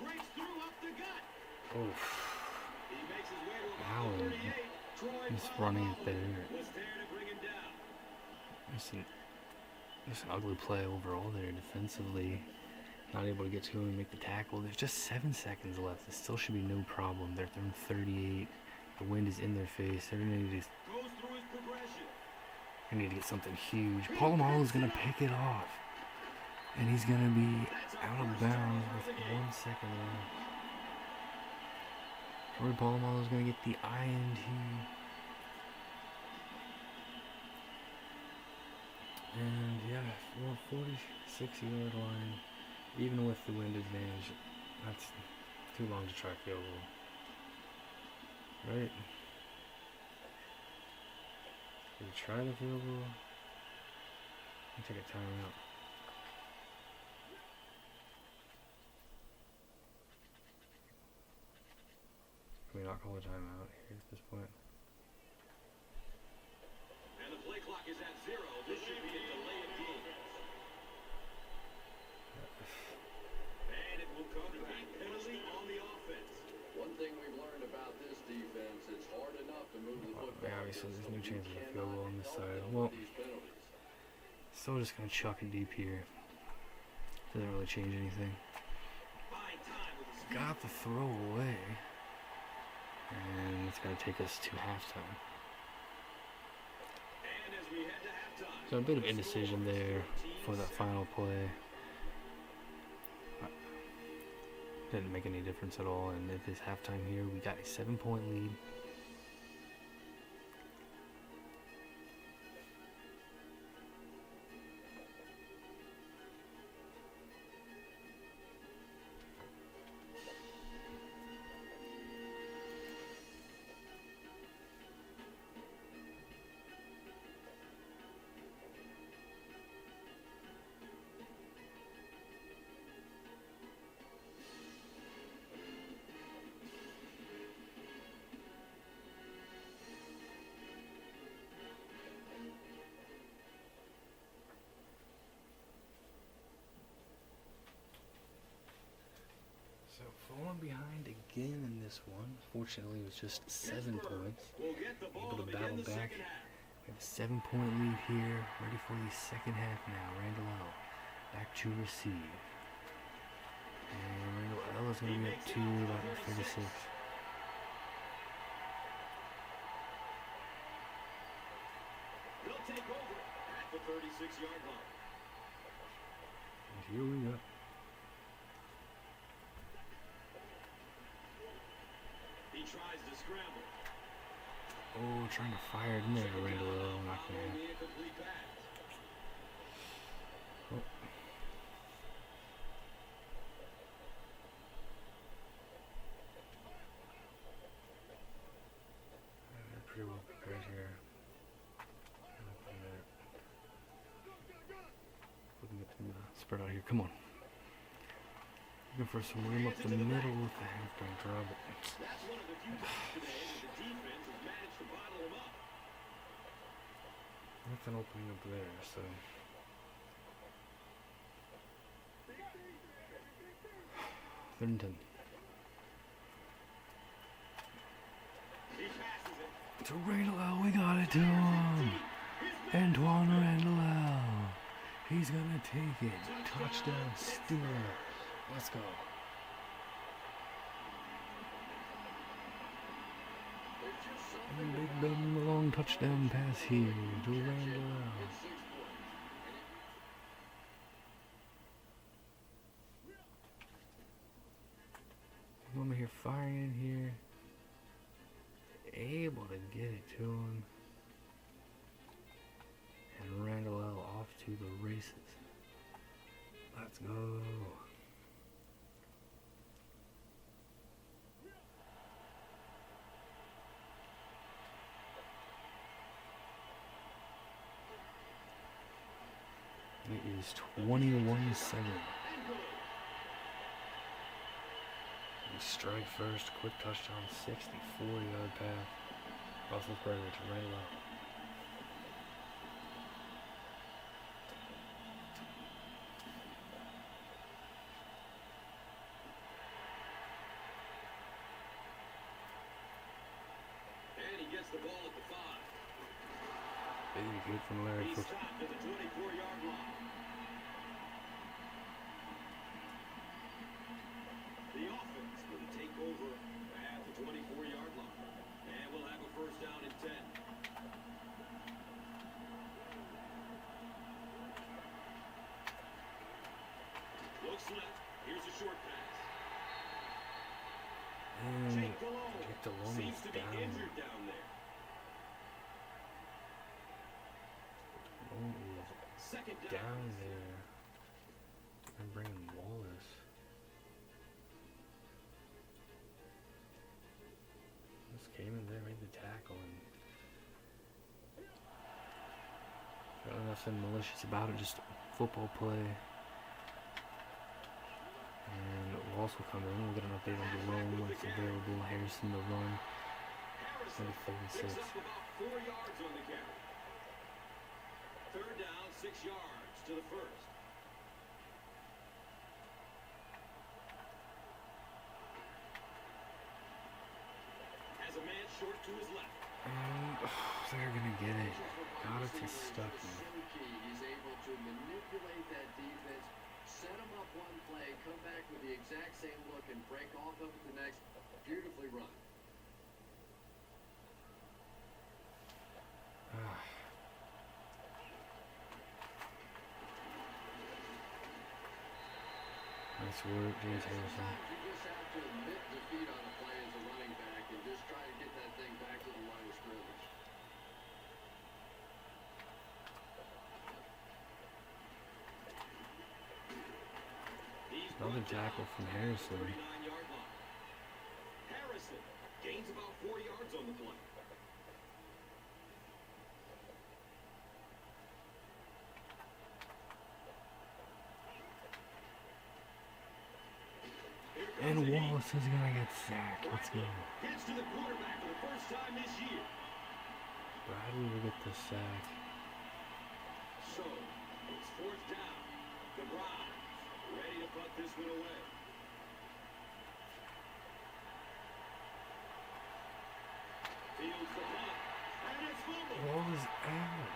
Breaks through up the gut. Oof. He makes his way to about Allen. 38. Troy He's running it there. was there to bring him down. Just an ugly play overall there defensively. Not able to get to him and make the tackle. There's just 7 seconds left. It still should be no problem. They're throwing 38. The wind is in their face. They're going to need to, Goes through his progression. get something huge. Polamalu's going to pick it off. And he's going to be out of bounds with 1 second left. Troy Polamalu's going to get the INT. And yeah, 46-yard line. Even with the wind advantage, that's too long to try field goal. Right? Did we try the field goal? I'll take a timeout. Can we not call a timeout here at this point? And the play clock is at 0. This should be a delay of game. And it will come to a penalty on the offense. One thing we've learned about this defense, it's hard enough to move the football. Yeah, obviously there's no chance of a field goal on this side. Well, still just going to chuck it deep here. Doesn't really change anything. Fine time with the speed. Got the throw away. And it's going to take us to halftime. And as we head to halftime. So a bit of indecision there for that final play. Didn't make any difference at all. And if it's halftime here, we got a 7-point lead. So falling behind again in this one. Fortunately, it was just 7 points. We'll get the ball Able to begin battle the back. second half. We have a 7-point lead here. Ready for the second half now. Randall L. Back to receive. And Randall L is going to be up to about 36. They'll take over at the 36-yard line. And here we go. He tries to scramble. Oh, trying to fire it in there, Randall L. Not Following gonna. the incomplete pass. Oh. They're pretty well prepared here. We can get them spread out here. Come on. Looking for some room up the middle with the halfback draw, but That's one of the few times today that the defense has managed to bottle him up. nothing opening up there, so. Third and 10. He passes it. To Randall, we got it to him. Antoine Randall. He's gonna take it. Touchdown, Steeler. Let's go. And Big Ben, long touchdown pass here to Randall. Over here firing in here. Able to get it to him. And Randall off to the races. Let's go. It is 21-7. Strike first, quick touchdown, 64-yard pass. Roethlisberger to Randall. And he gets the ball at the 5. Big hit from Larry He's Cook. stopped at the 24-yard line. The offense will take over at the 24-yard line. And we'll have a first down and 10. Looks left. Here's a short pass. And Jake Delhomme Jake Delhomme seems is to be down. injured down there. Delhomme is Second down there. And bringing Wallace. Just came in there, made the tackle, and got nothing malicious about it, just football play. And Wallace will come in. We'll get an update on Jerome when it's available. Harrison to run. Harrison picks up about 4 yards on the carry. Third down, 6 yards to the first. Has a man short to his left. And they're gonna get it. Got it to Stuckey. He's able to manipulate that defense, set him up one play, come back with the exact same look, and break off up at the next. Beautifully run. Nice work, James Harrison. Sometimes you just have to admit defeat on a play as a running back and just try to get that thing back to the line of scrimmage. Another tackle from Harrison. 39-yard line. Harrison gains about 4 yards on the play. And Wallace is gonna get sacked. Let's go. Gets to the quarterback for the first time this year. Bradley will get the sack. So, it's fourth down. The Browns ready to punt this one away. Fields the punt. And it's fumbled. Ball is out.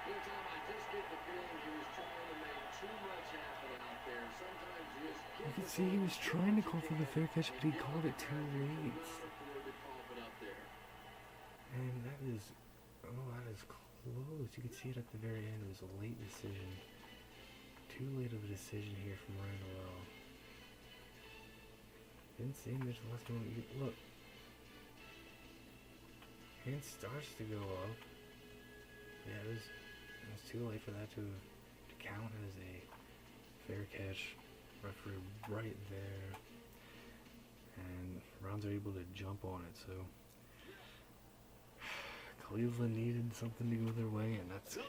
You know, Tom, I just get the feeling he was trying to make too much happen out there. Sometimes you just You get can see he was trying to call for the fair catch, but he called it too late. And that is close. You can see it at the very end. It was a late decision. Too late of a decision here from Randall. Didn't see him. There's the last one. Look. Hand starts to go up. Yeah, it was too late for that to count as a fair catch. Referee right there. And Browns are able to jump on it, so Cleveland needed something to go their way, and that's the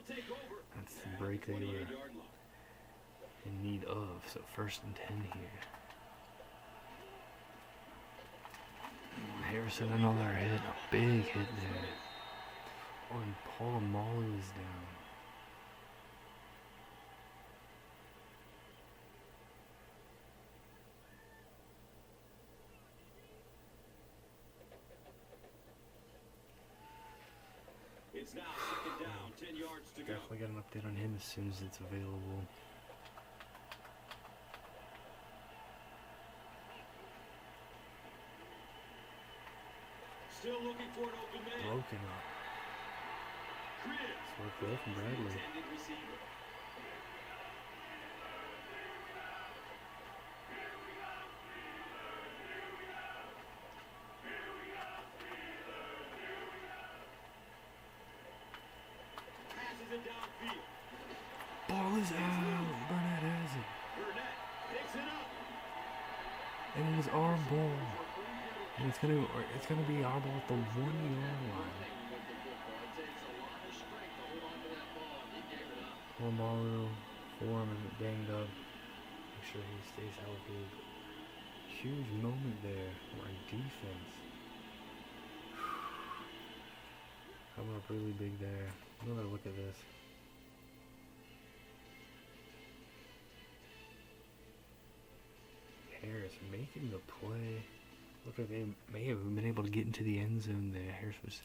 break they were in need of. So 1st and 10 here. Harrison, another hit, a big hit there. Oh, and Paul Molly is down. It's now 2nd down, 10 yards to go. Definitely got an update on him as soon as it's available. Still looking for an open man. Broken up. It's worked well from Bradley. Passes it downfield. Ball is out. Burnett has it. Burnett picks it up. And it is our ball. And it's gonna be our ball at the 1-yard line. Malu, Foreman banged up. Make sure he stays healthy. Huge moment there for our defense. Coming up really big there. Another look at this. Harris making the play. Looked like they may have been able to get into the end zone there. Harris was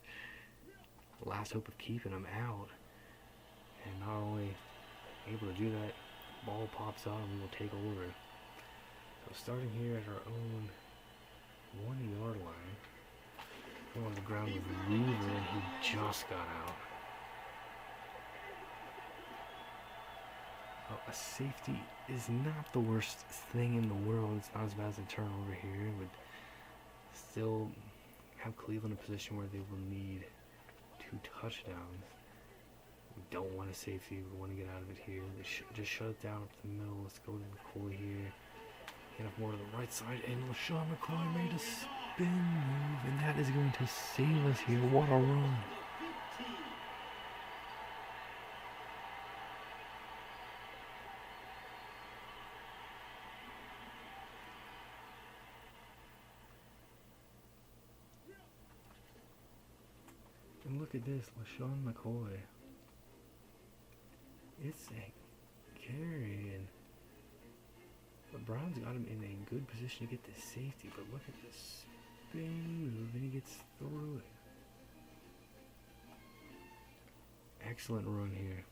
the last hope of keeping him out. And not only able to do that, ball pops out and we will take over. So starting here at our own 1-yard line. Going on the ground with Weaver, and he just got out. A safety is not the worst thing in the world. It's not as bad as a turnover here. It would still have Cleveland in a position where they will need 2 touchdowns. We don't want a safety. We want to get out of it here. They just shut it down up the middle. Let's go to McCoy here. Get up more to the right side. And LaShawn McCoy made a spin move. And that is going to save us here. What a run. And look at this, LaShawn McCoy. It's a carry, and the Browns got him in a good position to get the safety, but look at this spin move, and he gets through it. Excellent run here.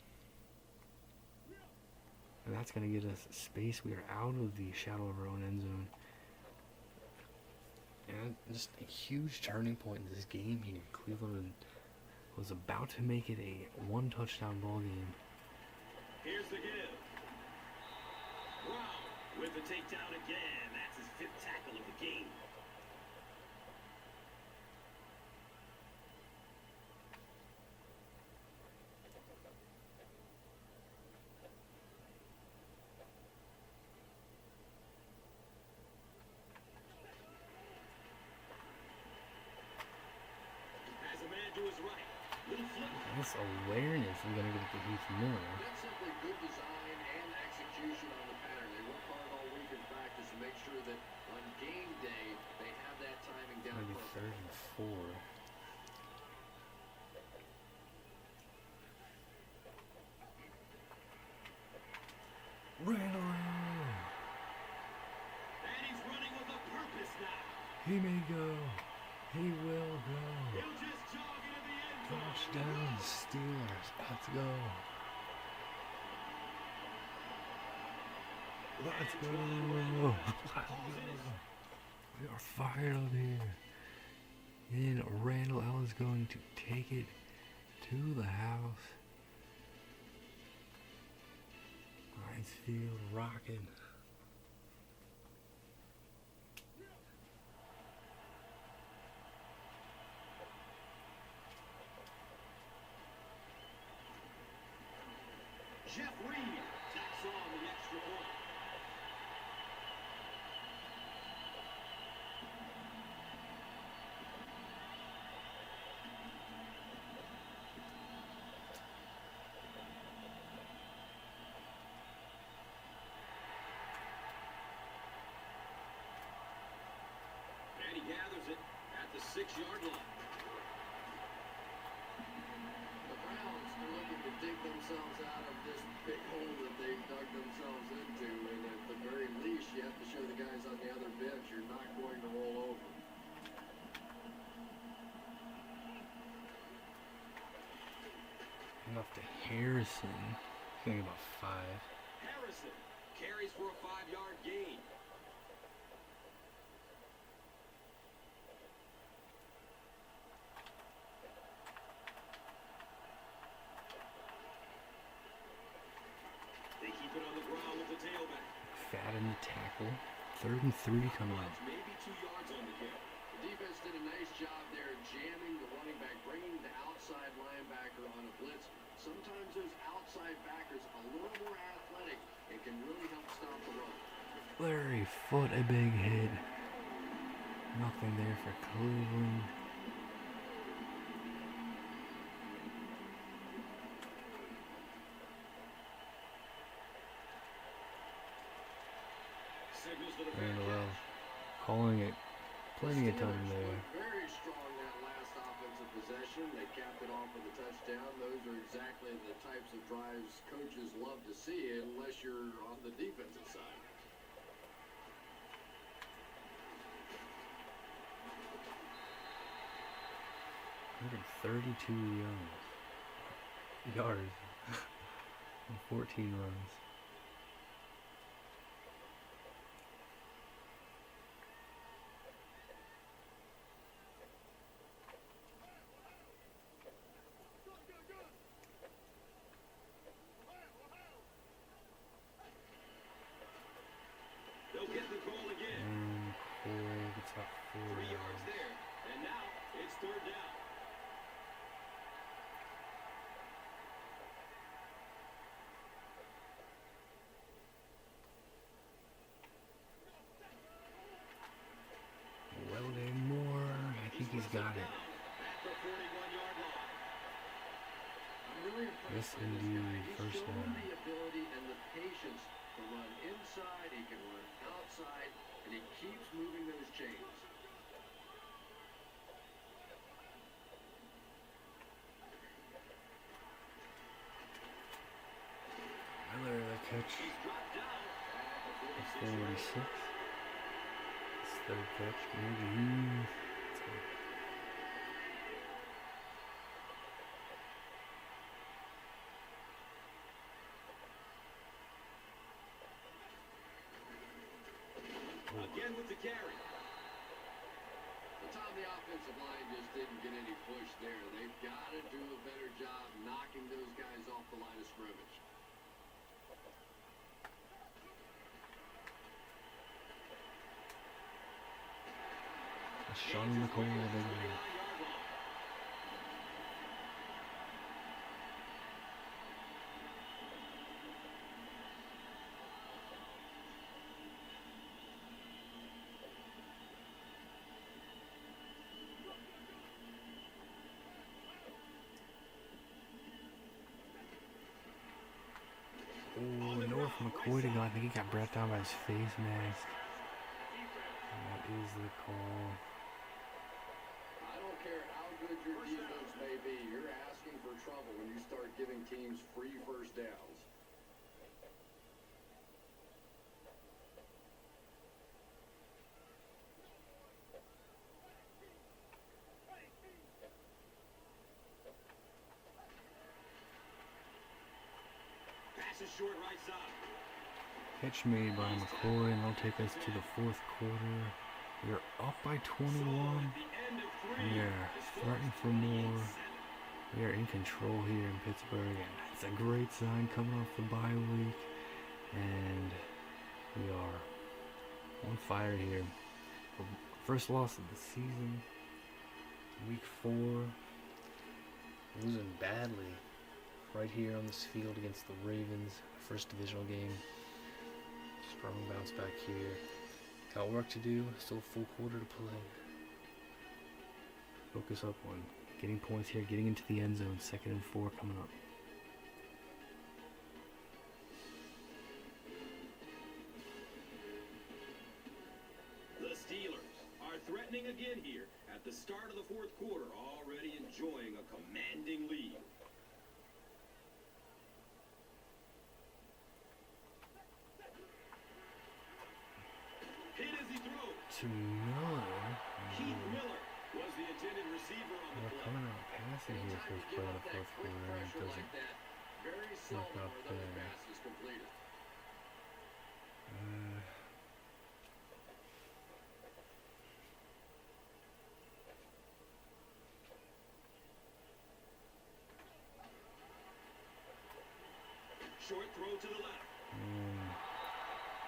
And that's going to get us space. We are out of the shadow of our own end zone. And just a huge turning point in this game here. Cleveland was about to make it a 1-touchdown ball game. Here's the give. Brown with the takedown again. That's his 5th tackle of the game. Has a man to his right. Little flip. This awareness is going to get it to Heath Miller. That's simply good design and execution on the pattern. They work hard all week in practice to make sure that on game day they have that timing down. Maybe perfect. 3rd and 4. Ran around. And he's running with a purpose now. He may go. He will go. He'll just jog into the end zone. Touchdown Steelers. Let's go. Let's go. Let's go. We are fired up here. And Randall L is going to take it to the house. Heinz Field rocking. Jeff Reed tacks on the extra point. 6-yard line. The Browns are looking to dig themselves out of this big hole that they've dug themselves into, and at the very least, you have to show the guys on the other bench you're not going to roll over. Enough to Harrison. Thinking about 5. Harrison carries for a 5-yard gain. They keep it on the ground with the tailback. Fat in the tackle. 3rd and 3 coming up. Maybe 2 yards on the carry. The defense did a nice job there jamming the running back, bringing the outside linebacker on a blitz. Sometimes those outside backers a little more athletic and can really help stop the run. Larry Foot, a big hit. Nothing there for Cleveland. Signals for the fair And well, catch. calling it plenty of time Steelers there. looked very strong that last offensive possession. They capped it off with a touchdown. Those are exactly the types of drives coaches love to see unless you're on the defensive side. Even 32 yards and 14 runs. They'll get the call again. And Cole gets up 4 3 yards yards. there. And now it's 3rd down. Weldon Moore, I think he's got it. At the 41-yard line. I'm really Yes, impressed by this indeed. guy. He's First shown down. the ability and the patience to run inside, he can run outside, and he keeps moving those chains. Miller, the catch. He's dropped down at the 46. 46. His 3rd catch. Maybe. Let's go. Again with the carry. The top of the offensive line just didn't get any push there. They've got to do a better job knocking those guys off the line of scrimmage. Sean McCoy, a big hit. 49-yard line. Oh, North McCoy to go. I think he got breathed out by his face mask. And that is the call. I don't care how good your defense may be, you're asking for trouble when you start giving teams free first downs. Pass is short right side. Catch made by McCoy, and they'll take us to the 4th quarter. We're up by 21. At the end of 3. We are threatening for more. We are in control here in Pittsburgh, and it's a great sign coming off the bye week. And we are on fire here. First loss of the season. Week 4. Losing badly right here on this field against the Ravens. First divisional game. Strong bounce back here. Got work to do. Still a full quarter to play. Focus up on getting points here, getting into the end zone. 2nd and 4 coming up. The Steelers are threatening again here At the start of the fourth quarter, already enjoying a commanding lead. Hit as he throws. To Miller. Keith Miller was the intended receiver on the We're play. coming out passing here first play of the fourth quarter, and it doesn't Very look seldom up are those there. passes completed. Short throw to the left.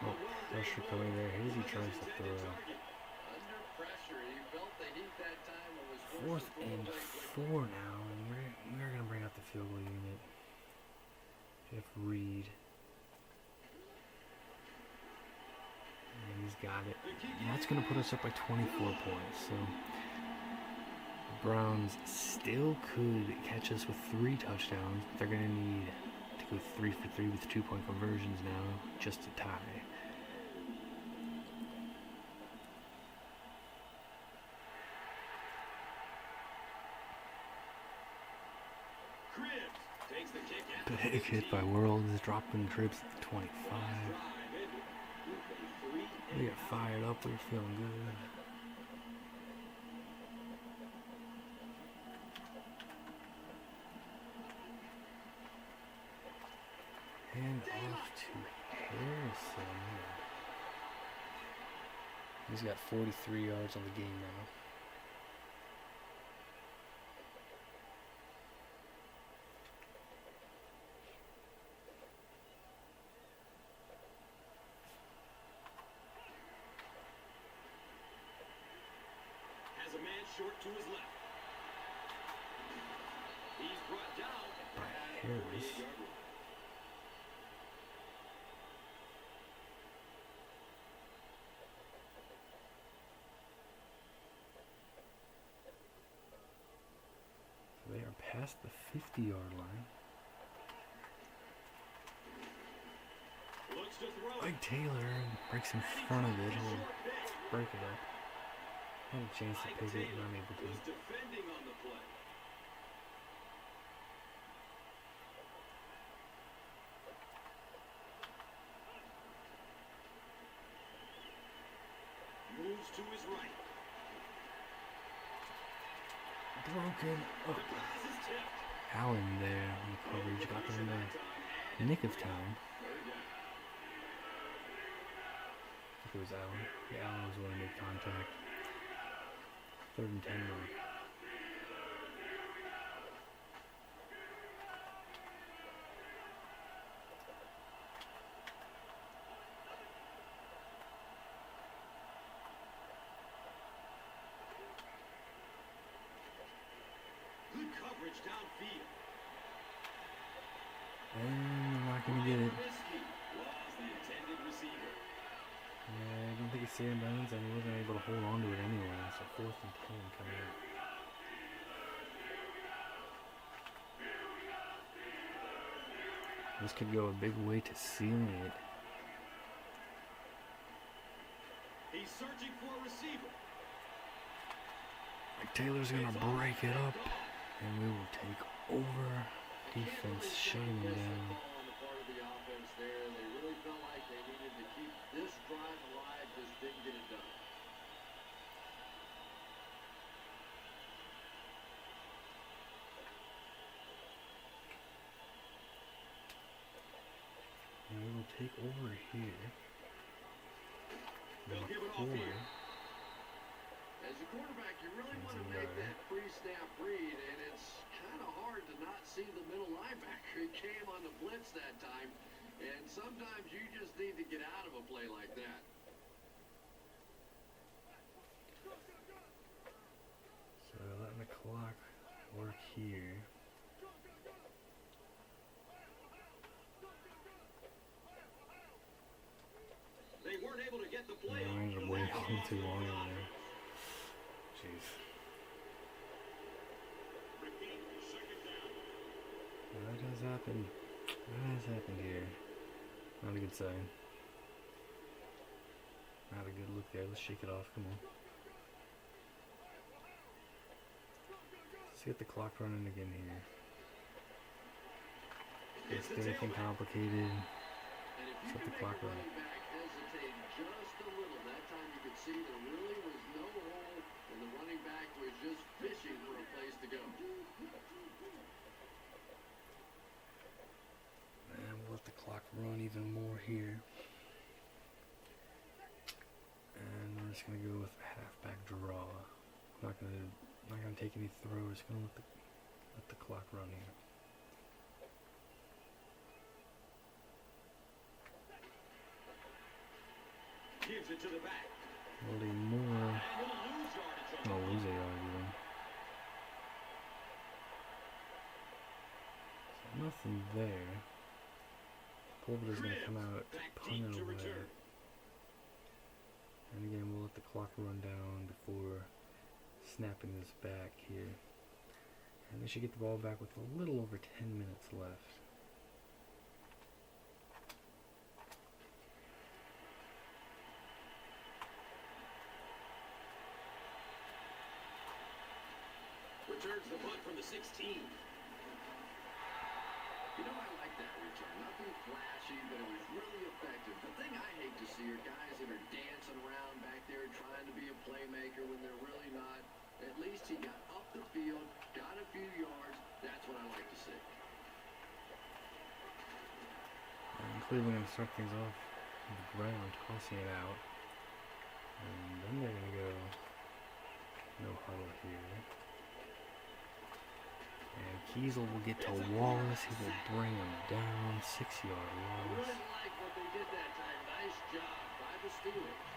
Oh, pressure coming there. Hazy tries to throw. Under pressure, he felt the heat that time and was forced Fourth to pull and away quickly. 4 now, and we're gonna bring out the field goal unit. Jeff Reed. And he's got it. And that's gonna put us up by 24 points. So the Browns still could catch us with 3 touchdowns. They're gonna need to go 3 for 3 with 2-point conversions now, just to tie. Cribbs takes the kick out. Big hit by Worlds, dropping Cribs at the 25. We got fired up, we were feeling good. Hand off to Harrison. He's got 43 yards on the game now. Has a man short to his left. He's brought down By at Harris. 48-yard line. They are past the 50-yard line. Looks to throw. Mike Taylor breaks in front of it. He'll break it up. Had a chance to Mike pick it, Taylor and unable was to. defending on the play. Moves to his right. Broken The up. pass is tipped. Allen there on the coverage. Got there in the nick of time. Third down. I think it was Allen. Yeah, Allen was the one who made contact. 3rd and 10 now. Good coverage downfield. And they're not going to get it. Trubisky was the intended receiver. Yeah, I don't think it's Sam Bones, and he wasn't able to hold on to it anyway. So 4th and 10 coming up. This could go a big way to sealing it. He's searching for a receiver. Mike Taylor's going to break it up, and we will take over. Defense shutting them down. On the part of the offense there, they really felt like they needed to keep this drive alive, just didn't get it done. And we will take over here. They'll give it off McCoy. here. As a quarterback, you really want to Easy make guy. that pre-snap read, and it's kind of hard to not see the middle linebacker. He came on the blitz that time, and sometimes you just need to get out of a play like that. So letting the clock work here. They weren't able to get the play Yeah, off. I ended up So waiting that a little cost too them long the over there. offense. Jeez. Repeat, second down. That has happened. That has happened here. Not a good sign. Not a good look there. Let's shake it off. Come on. Let's get the clock running again here. Let's get anything complicated. Set the clock running. Hesitate just a little. That time you could see there really was no hole, and the running back was just fishing for a place to go. And we'll let the clock run even more here. And we're just gonna go with a halfback draw. Not gonna take any throws. Gonna let the clock run here. Gives it to the back. Really more. Gonna lose a yard even. So nothing there. Pulver's gonna come out to punt it away. And again, we'll let the clock run down before snapping this back here. And they should get the ball back with a little over 10 minutes left. Returns the punt from the 16. You know, I like that return. Nothing flashy, but it was really effective. The thing I hate to see are guys that are dancing around back there trying to be a playmaker when they're really not. At least he got up the field, got a few yards. That's what I like to see. And Cleveland gonna start things off on the ground, tossing it out. And then they're gonna go no huddle here. And Kiesel will get to Wallace. He will bring him down. 6-yard I loss. really like what they did that time. Nice job by the Steelers.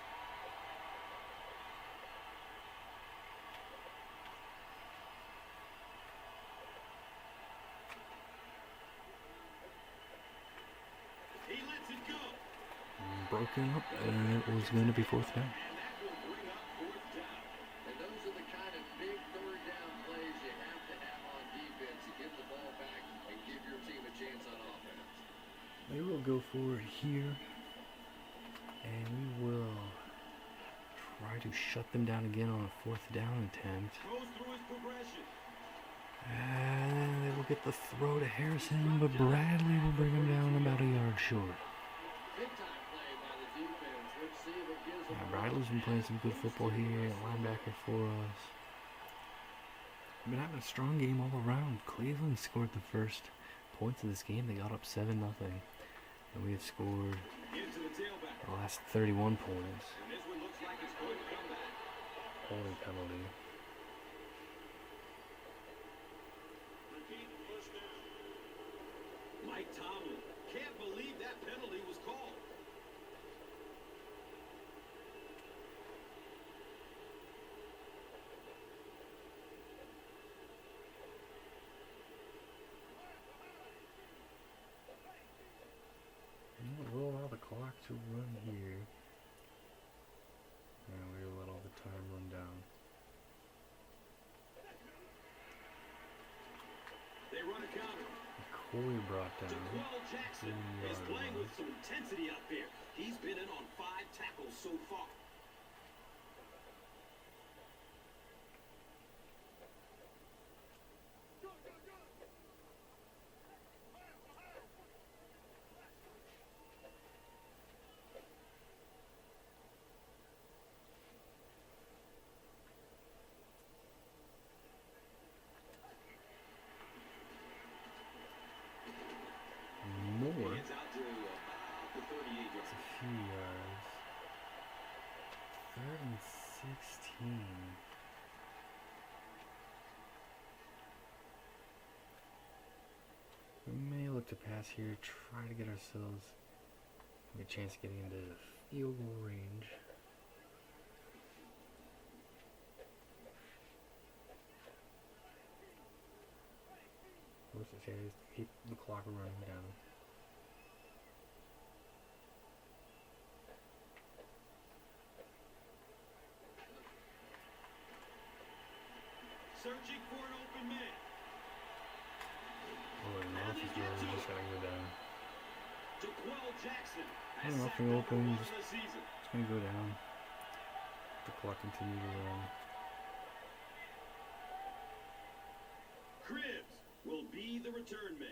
He lets it go. Broken up, and it was going to be 4th down. And that will bring up 4th down. And those are the kind of big third down plays you have to have on defense to get the ball back and give your team a chance on offense. They will go for it here, and we will try to shut them down again on a 4th down attempt. Goes through his progression. And they will get the throw to Harrison, but Bradley will bring him down about a yard short. Big time play by the defense. Let's see if it gives them. Bradley's been playing some good football here at linebacker for us. Been having a strong game all around. Cleveland scored the first points of this game. They got up 7-0. And we have scored Into the tailback. the last 31 points. And this one looks like it's going to come back. Holding penalty. Repeat first down. Mike Tomlin can't believe that penalty was called. We'll allow the clock to run here. And we'll let all the time run down. They run a counter. Corey brought down. Jackson is playing with some intensity out there. He's been in on 5 tackles so far. More. It's out to about the 38 It's yards. a few yards. 3rd and 16. We may look to pass here, try to get ourselves a chance of getting into field goal range. What's it say? Keep the clock running down. Searching for an open man. Oh, and off his door, we just gotta go down. Jackson has nothing open, just it's gonna go down. The clock continue to run. Cribbs will be the return man.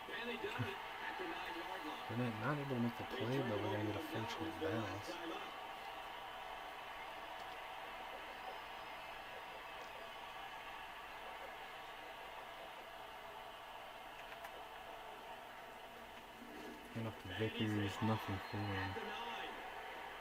And they done it at the 9-yard line. They're not able to make the play, but we're going to get a functional bounce. And up to Vickers, nothing for him.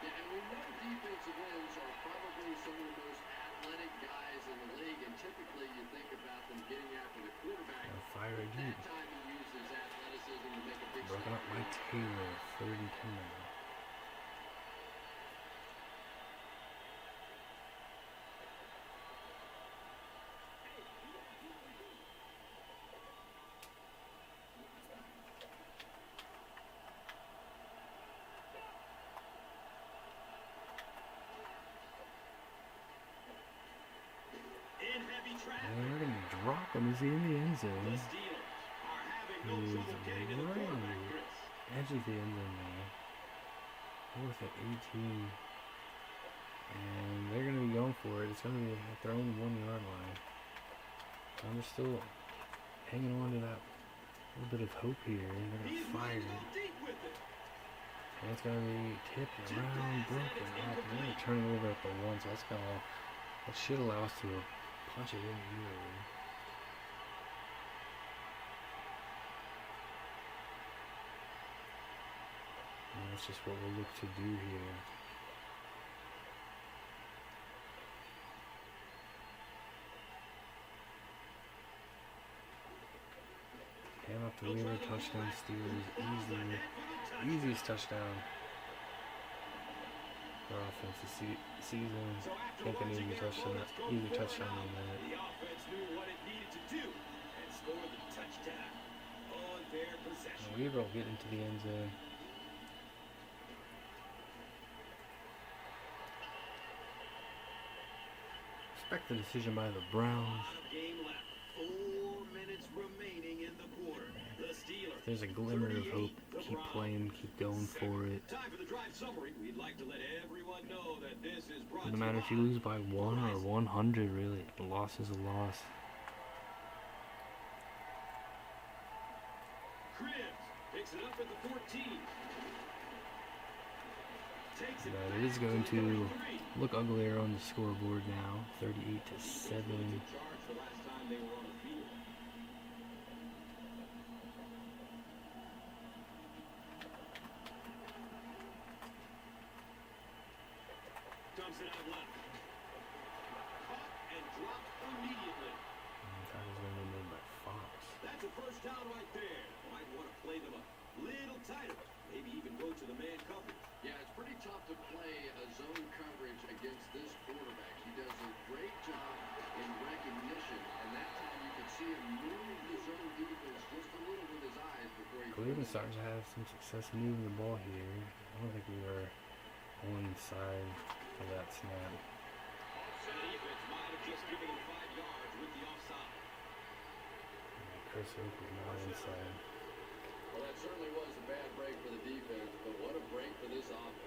Yeah, and we know defensive ends are probably some of the most athletic guys in the league, and typically you think about them getting after the quarterback. Fire again. That time he used his athleticism to make a big Broken stop. up by Taylor, 3rd and 10 now. In heavy traffic. And we're going to drop him. Is he in the end The zone? Steelers are having no He's trouble getting to the quarterback, Chris. edge of the end zone now. 4th at 18. And they're going to be going for it. It's going to be at their own 1-yard line. And they're still hanging on to that little bit of hope here. And they're going He's to fire running it. deep with it. And it's going to be tipped around, broken up. And they're going to turn it over at the 1. So that should allow us to punch it in easily. And that's just what we'll look to do here. Hand off to Weaver, touchdown Steelers, easiest touchdown for offense this season. Can't get any touchdown than that. The offense knew what it needed to do and scored the touchdown on their possession. And Weaver will get into the end zone. Respect the decision by the Browns. Lot of game left. 4 minutes remaining in the quarter. The Steelers. There's a glimmer of hope. 38, the Keep Browns playing, keep going for it. Time for the drive summary. We'd like to let everyone know that this is brought No to matter if you lose by 1 or 100, really, a loss is a loss. Cribbs picks it up at the 14. Takes it But back it is going to the to 33. look uglier on the scoreboard now. 38-7. Charge the last time they were on the field. Dumps it out left. Caught and dropped immediately. That is going to be made by Fox. That's a first down right there. Might want to play them a little tighter. Maybe even go to the man coverage. Yeah, it's pretty tough to play a zone coverage against this quarterback. He does a great job in recognition, and that time you could see him move the zone defense just a little with his eyes before he Cleveland starting to have some success moving the ball here. I don't think we were on the side of that snap. And the defense might have just given him 5 yards with the offside. Chris Hope was not inside. Well, that certainly was a bad break for the defense, but what a break for this offense.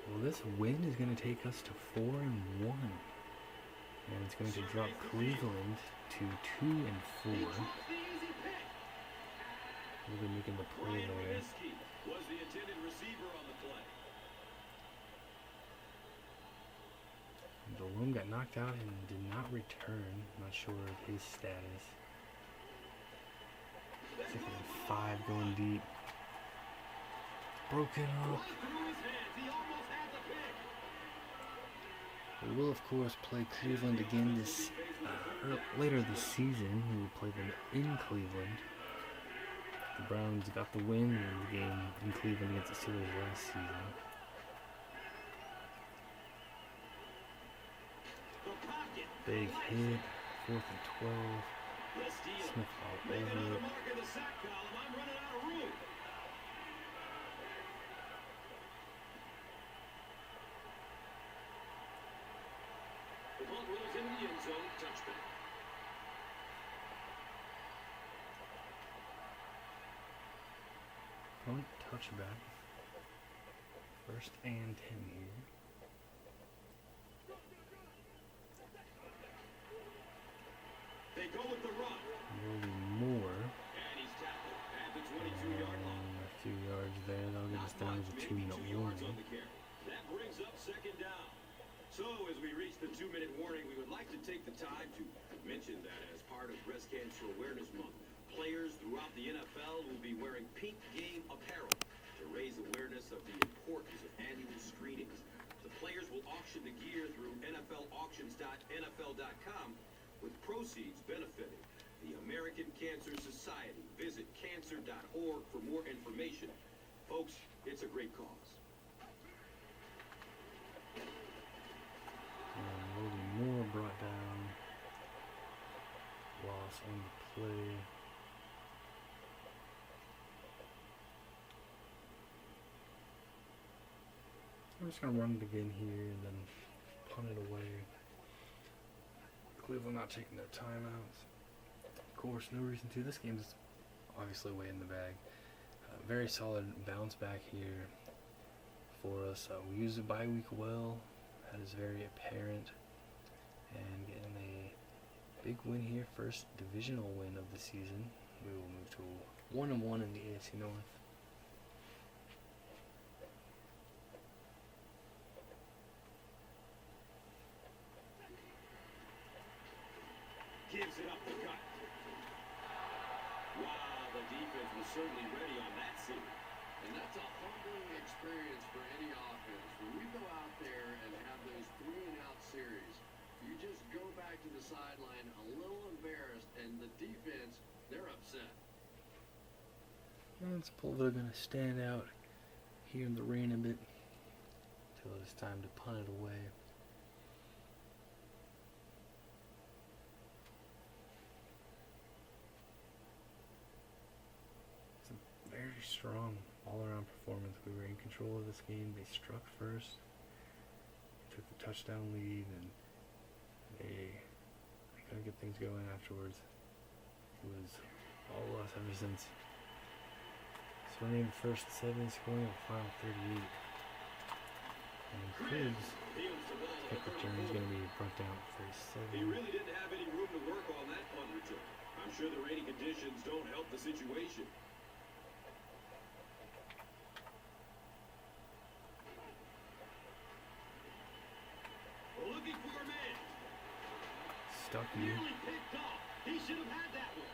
Well, this win is going to take us to 4-1. And it's going to drop Cleveland to 2-4. He dropped the easy pick. We'll be making the play Ryan there. Rubisky was the intended receiver on the play. Delhomme got knocked out and did not return. Not sure of his status. 2nd and 5 going deep. Broken up. Right through his hands. He almost had the pick. We will, of course, play Cleveland again this later this season. We will play them in Cleveland. The Browns got the win in the game in Cleveland against the Steelers last season. The pocket. Big hit, 4th and 12. The Steelers Smith all making over another it. mark in the sack column. I'm running out of room. punt touchback. First and 10 here. They go with the run. Really more. And he's tackled at the 22-yard line. A few yards there. That'll get us down to the 2-minute warning. That brings up second down. So as we reach the 2-minute warning, we would like to take the time to mention that as part of Breast Cancer Awareness Month, players throughout the NFL will be wearing pink game apparel to raise awareness of the importance of annual screenings. The players will auction the gear through NFLauctions.nfl.com, with proceeds benefiting the American Cancer Society. Visit cancer.org for more information. Folks, it's a great cause. And Logan Moore brought down. Loss on the play. I'm just going to run it again here and then punt it away. Cleveland not taking their timeouts. Of course, no reason to. This game's obviously way in the bag. Very solid bounce back here for us. We used the bye week well. That is very apparent. And getting a big win here. First divisional win of the season. We will move to 1-1 in the AFC North. Gives it up the gut. Wow, the defense was certainly ready on that scene. And that's a humbling experience for any offense. When you go out there and have those 3-and-out series, you just go back to the sideline a little embarrassed, and the defense, they're upset. And it's Pulver going to stand out here in the rain a bit until it's time to punt it away. It's a very strong all-around performance. We were in control of this game. They struck first, took the touchdown lead, and they couldn't get things going afterwards. It was all us ever since. Winning the first 7, scoring a final 38. And Cribs, kick return is going to be brought down at 37. He really didn't have any room to work on that punt return. I'm sure the rainy conditions don't help the situation. Looking for a man. Stuck you. Nearly picked off. He should have had that one.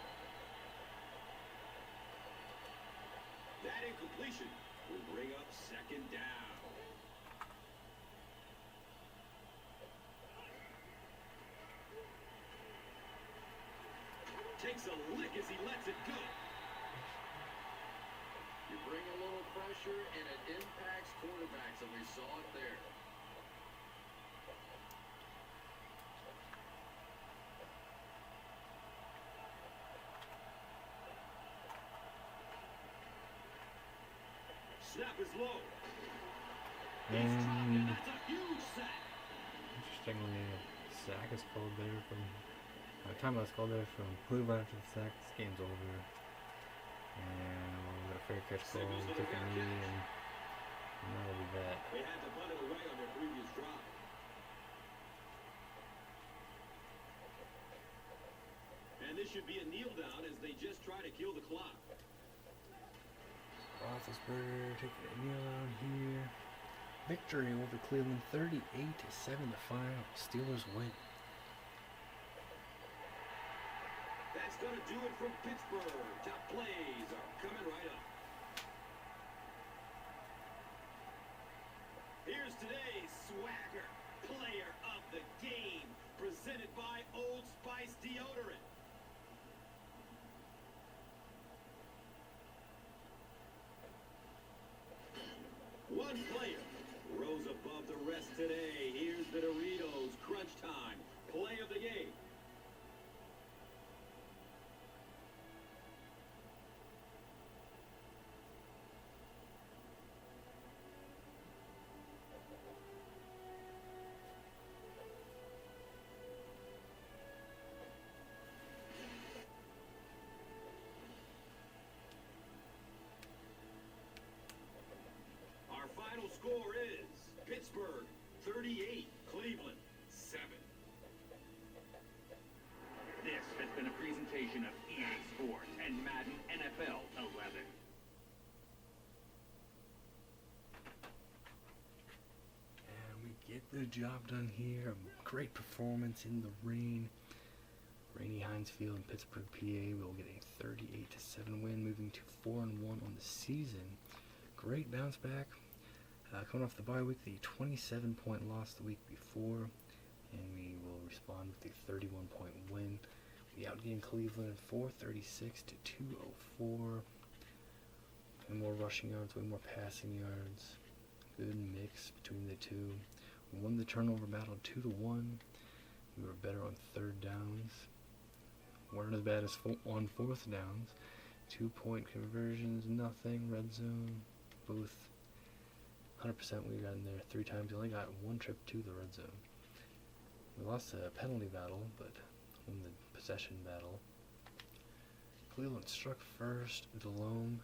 That incompletion will bring up second down. Takes a lick as he lets it go. You bring a little pressure, and it impacts quarterbacks, and we saw it there. Snap is low. And That's a huge sack. interestingly, a sack is called there from timeout is called there from Cleveland after the sack. This game's over. And we'll get a fair catch call, take a knee, and that'll be that. They had to punt it away on their previous drive. And this should be a kneel down as they just try to kill the clock. Roethlisberger taking a kneel down here. Victory over Cleveland, 38-7 the final. Steelers win. That's going to do it from Pittsburgh. Top plays are coming right up. Here's today's swagger player of the game, presented by Old Spice Deodorant. One player rose above the rest today. Here's the Doritos Crunch Time play of the game. 38. Cleveland 7. This has been a presentation of EA Sports and Madden NFL 11. And we get the job done here. A great performance in the rain. Rainy Heinz Field in Pittsburgh, PA. We'll get a 38-7 win, moving to 4-1 on the season. Great bounce back. Coming off the bye week, the 27-point loss the week before, and we will respond with a 31-point win. We outgained Cleveland 436 to 204. Way more rushing yards, way more passing yards. Good mix between the two. We won the turnover battle 2-1. We were better on third downs. Weren't as bad as on fourth downs. 2-point conversions, nothing. Red zone, both 100% we got in there 3 times. We only got 1 trip to the red zone. We lost a penalty battle, but won the possession battle. Cleveland struck first. Delhomme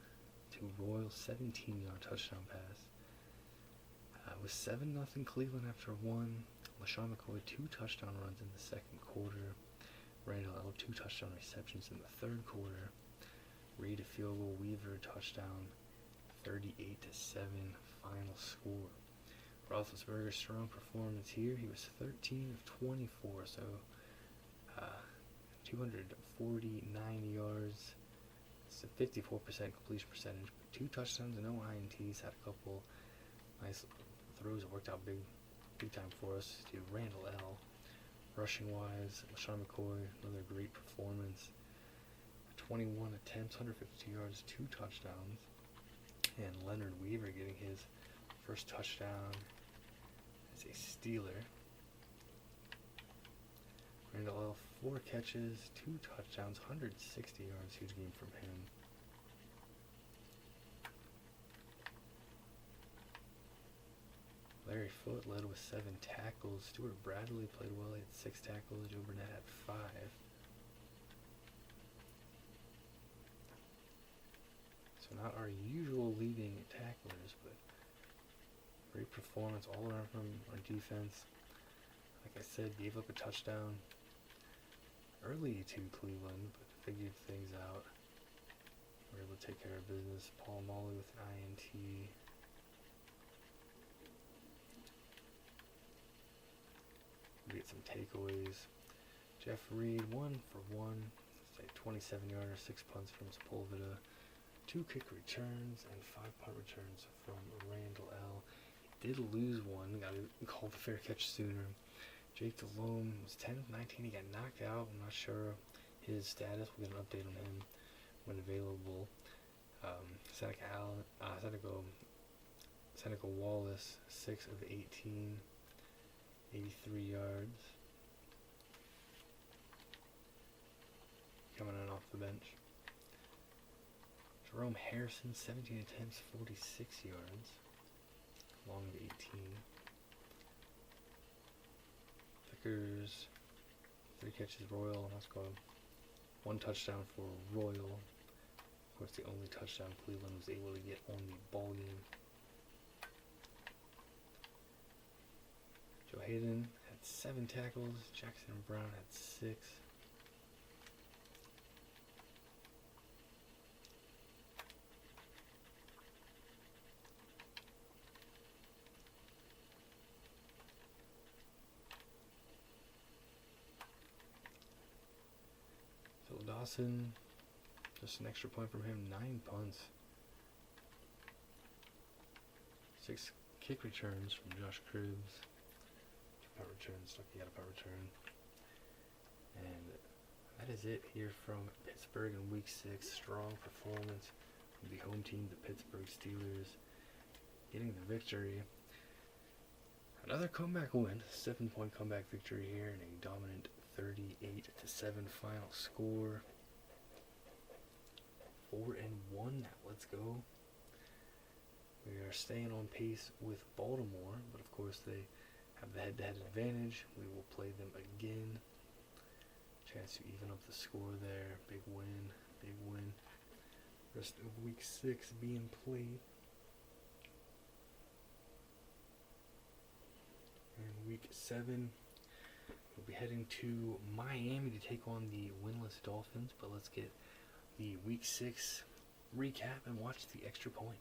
to Royal, 17-yard touchdown pass. It was 7-0 Cleveland after 1. LaShawn McCoy 2 touchdown runs in the second quarter. Randall L 2 touchdown receptions in the third quarter. Reed a field goal. Weaver touchdown. 38-7 final score. Roethlisberger's strong performance here. He was 13 of 24, so 249 yards. It's a 54% completion percentage. 2 touchdowns and no INTs. Had a couple nice throws that worked out big time for us. To Randall L. Rushing wise, LaShawn McCoy, another great performance. 21 attempts, 152 yards, 2 touchdowns. And Leonard Weaver getting his first touchdown as a Steeler. Randall L. 4 catches, 2 touchdowns, 160 yards, huge game from him. Larry Foote led with 7 tackles. Stuart Bradley played well. He had 6 tackles. Joe Burnett had 5. So not our usual leading tacklers, but great performance all around from our defense. Like I said, gave up a touchdown early to Cleveland, but figured things out. We were able to take care of business. Paul Molly with an INT. We get some takeaways. Jeff Reed, 1 for 1. It's a 27-yarder, 6 punts from Sepulveda, 2 kick returns, and 5 punt returns from Randall L. He did lose one. Got to call the fair catch sooner. Jake Delhomme was 10 of 19. He got knocked out. I'm not sure his status. We'll get an update on him when available. Seneca Wallace, 6 of 18. 83 yards. Coming in off the bench. Jerome Harrison, 17 attempts, 46 yards. Long of 18. Vickers, 3 catches. Royal, let's go. 1 touchdown for Royal. Of course, the only touchdown Cleveland was able to get on the ball game. Joe Hayden had 7 tackles. Jackson Brown had 6. Phil Dawson, just an extra point from him. 9 punts. 6 kick returns from Josh Cribbs. Punt return, Stucky got a punt return. And that is it here from Pittsburgh in Week 6. Strong performance from the home team, the Pittsburgh Steelers, getting the victory. Another comeback win, 7-point comeback victory here, and a dominant 38-7 final score. 4-1 now, let's go. We are staying on pace with Baltimore, but of course they have the head-to-head advantage. We will play them again. Chance to even up the score there. Big win. Big win. Rest of Week 6 being played. And Week 7. We'll be heading to Miami to take on the winless Dolphins, but let's get the Week 6 recap and watch the extra point.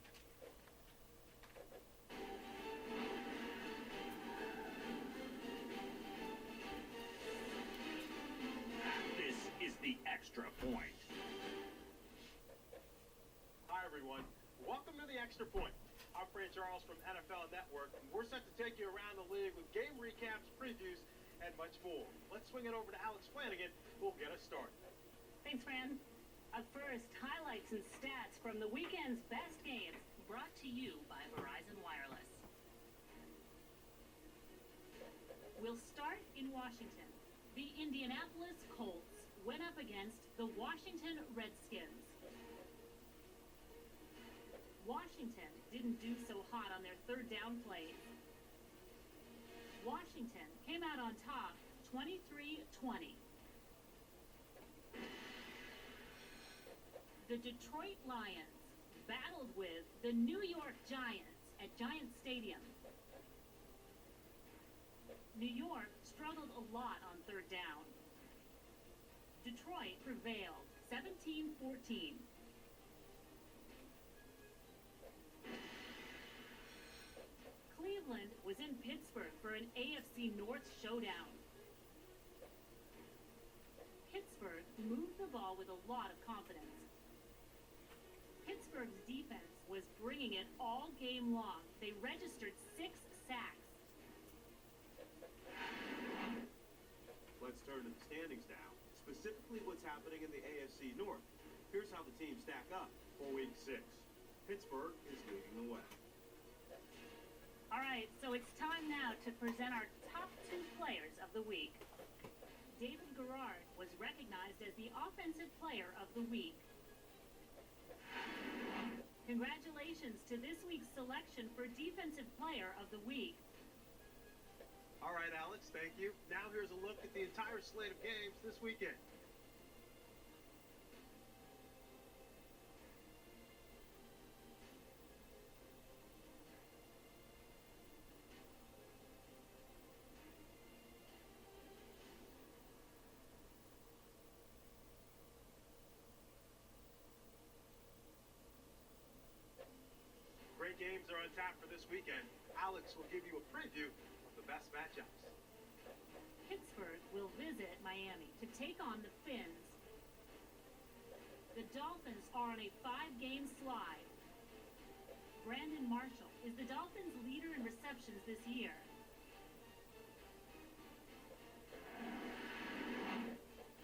This is the extra point. Hi, everyone. Welcome to the Extra Point. I'm Fran Charles from NFL Network, and we're set to take you around the league with game recaps, previews, and much more. Let's swing it over to Alex Flanagan, who will get us started. Thanks, Fran. Up first, highlights and stats from the weekend's best games, brought to you by Verizon Wireless. We'll start in Washington. The Indianapolis Colts went up against the Washington Redskins. Washington didn't do so hot on their third down plays. Washington came out on top 23-20. The Detroit Lions battled with the New York Giants at Giant Stadium. New York struggled a lot on third down. Detroit prevailed 17-14. Cleveland was in Pittsburgh for an AFC North showdown. Pittsburgh moved the ball with a lot of confidence. Pittsburgh's defense was bringing it all game long. They registered 6 sacks. Let's turn to the standings now, specifically what's happening in the AFC North. Here's how the teams stack up for Week 6. Pittsburgh is leading the way. All right, so it's time now to present our top 2 players of the week. David Garrard was recognized as the Offensive Player of the Week. Congratulations to this week's selection for Defensive Player of the Week. All right, Alex, thank you. Now here's a look at the entire slate of games this weekend. Great games are on tap for this weekend. Alex will give you a preview of the best matchups. Pittsburgh will visit Miami to take on the Finns. The Dolphins are on a 5-game slide. Brandon Marshall is the Dolphins' leader in receptions this year.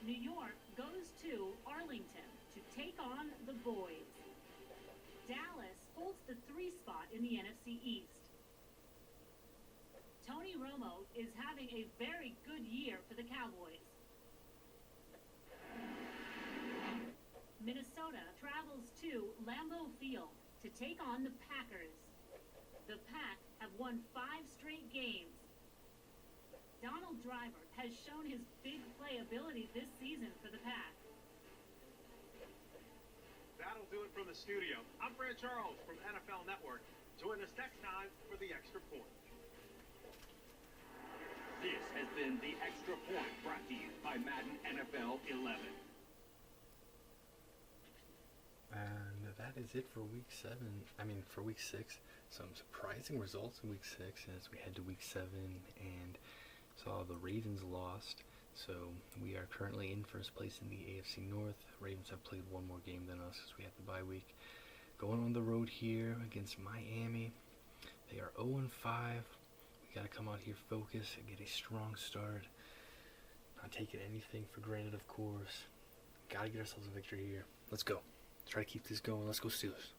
New York goes to Arlington to take on the Boys. Dallas holds the 3 spot in the NFC East. Tony Romo is having a very good year for the Cowboys. Minnesota travels to Lambeau Field to take on the Packers. The Pack have won 5 straight games. Donald Driver has shown his big play ability this season for the Pack. That'll do it from the studio. I'm Fran Charles from NFL Network. Join us next time for the Extra Point. This has been the Extra Point, brought to you by Madden NFL 11. And that is it for for Week 6. Some surprising results in Week 6 as we head to Week 7 and saw the Ravens lost. So we are currently in first place in the AFC North. Ravens have played one more game than us as we had the bye week. Going on the road here against Miami. They are 0-5. We got to come out here focused and get a strong start. Not taking anything for granted, of course. Got to get ourselves a victory here. Let's go. Try to keep this going. Let's go Steelers.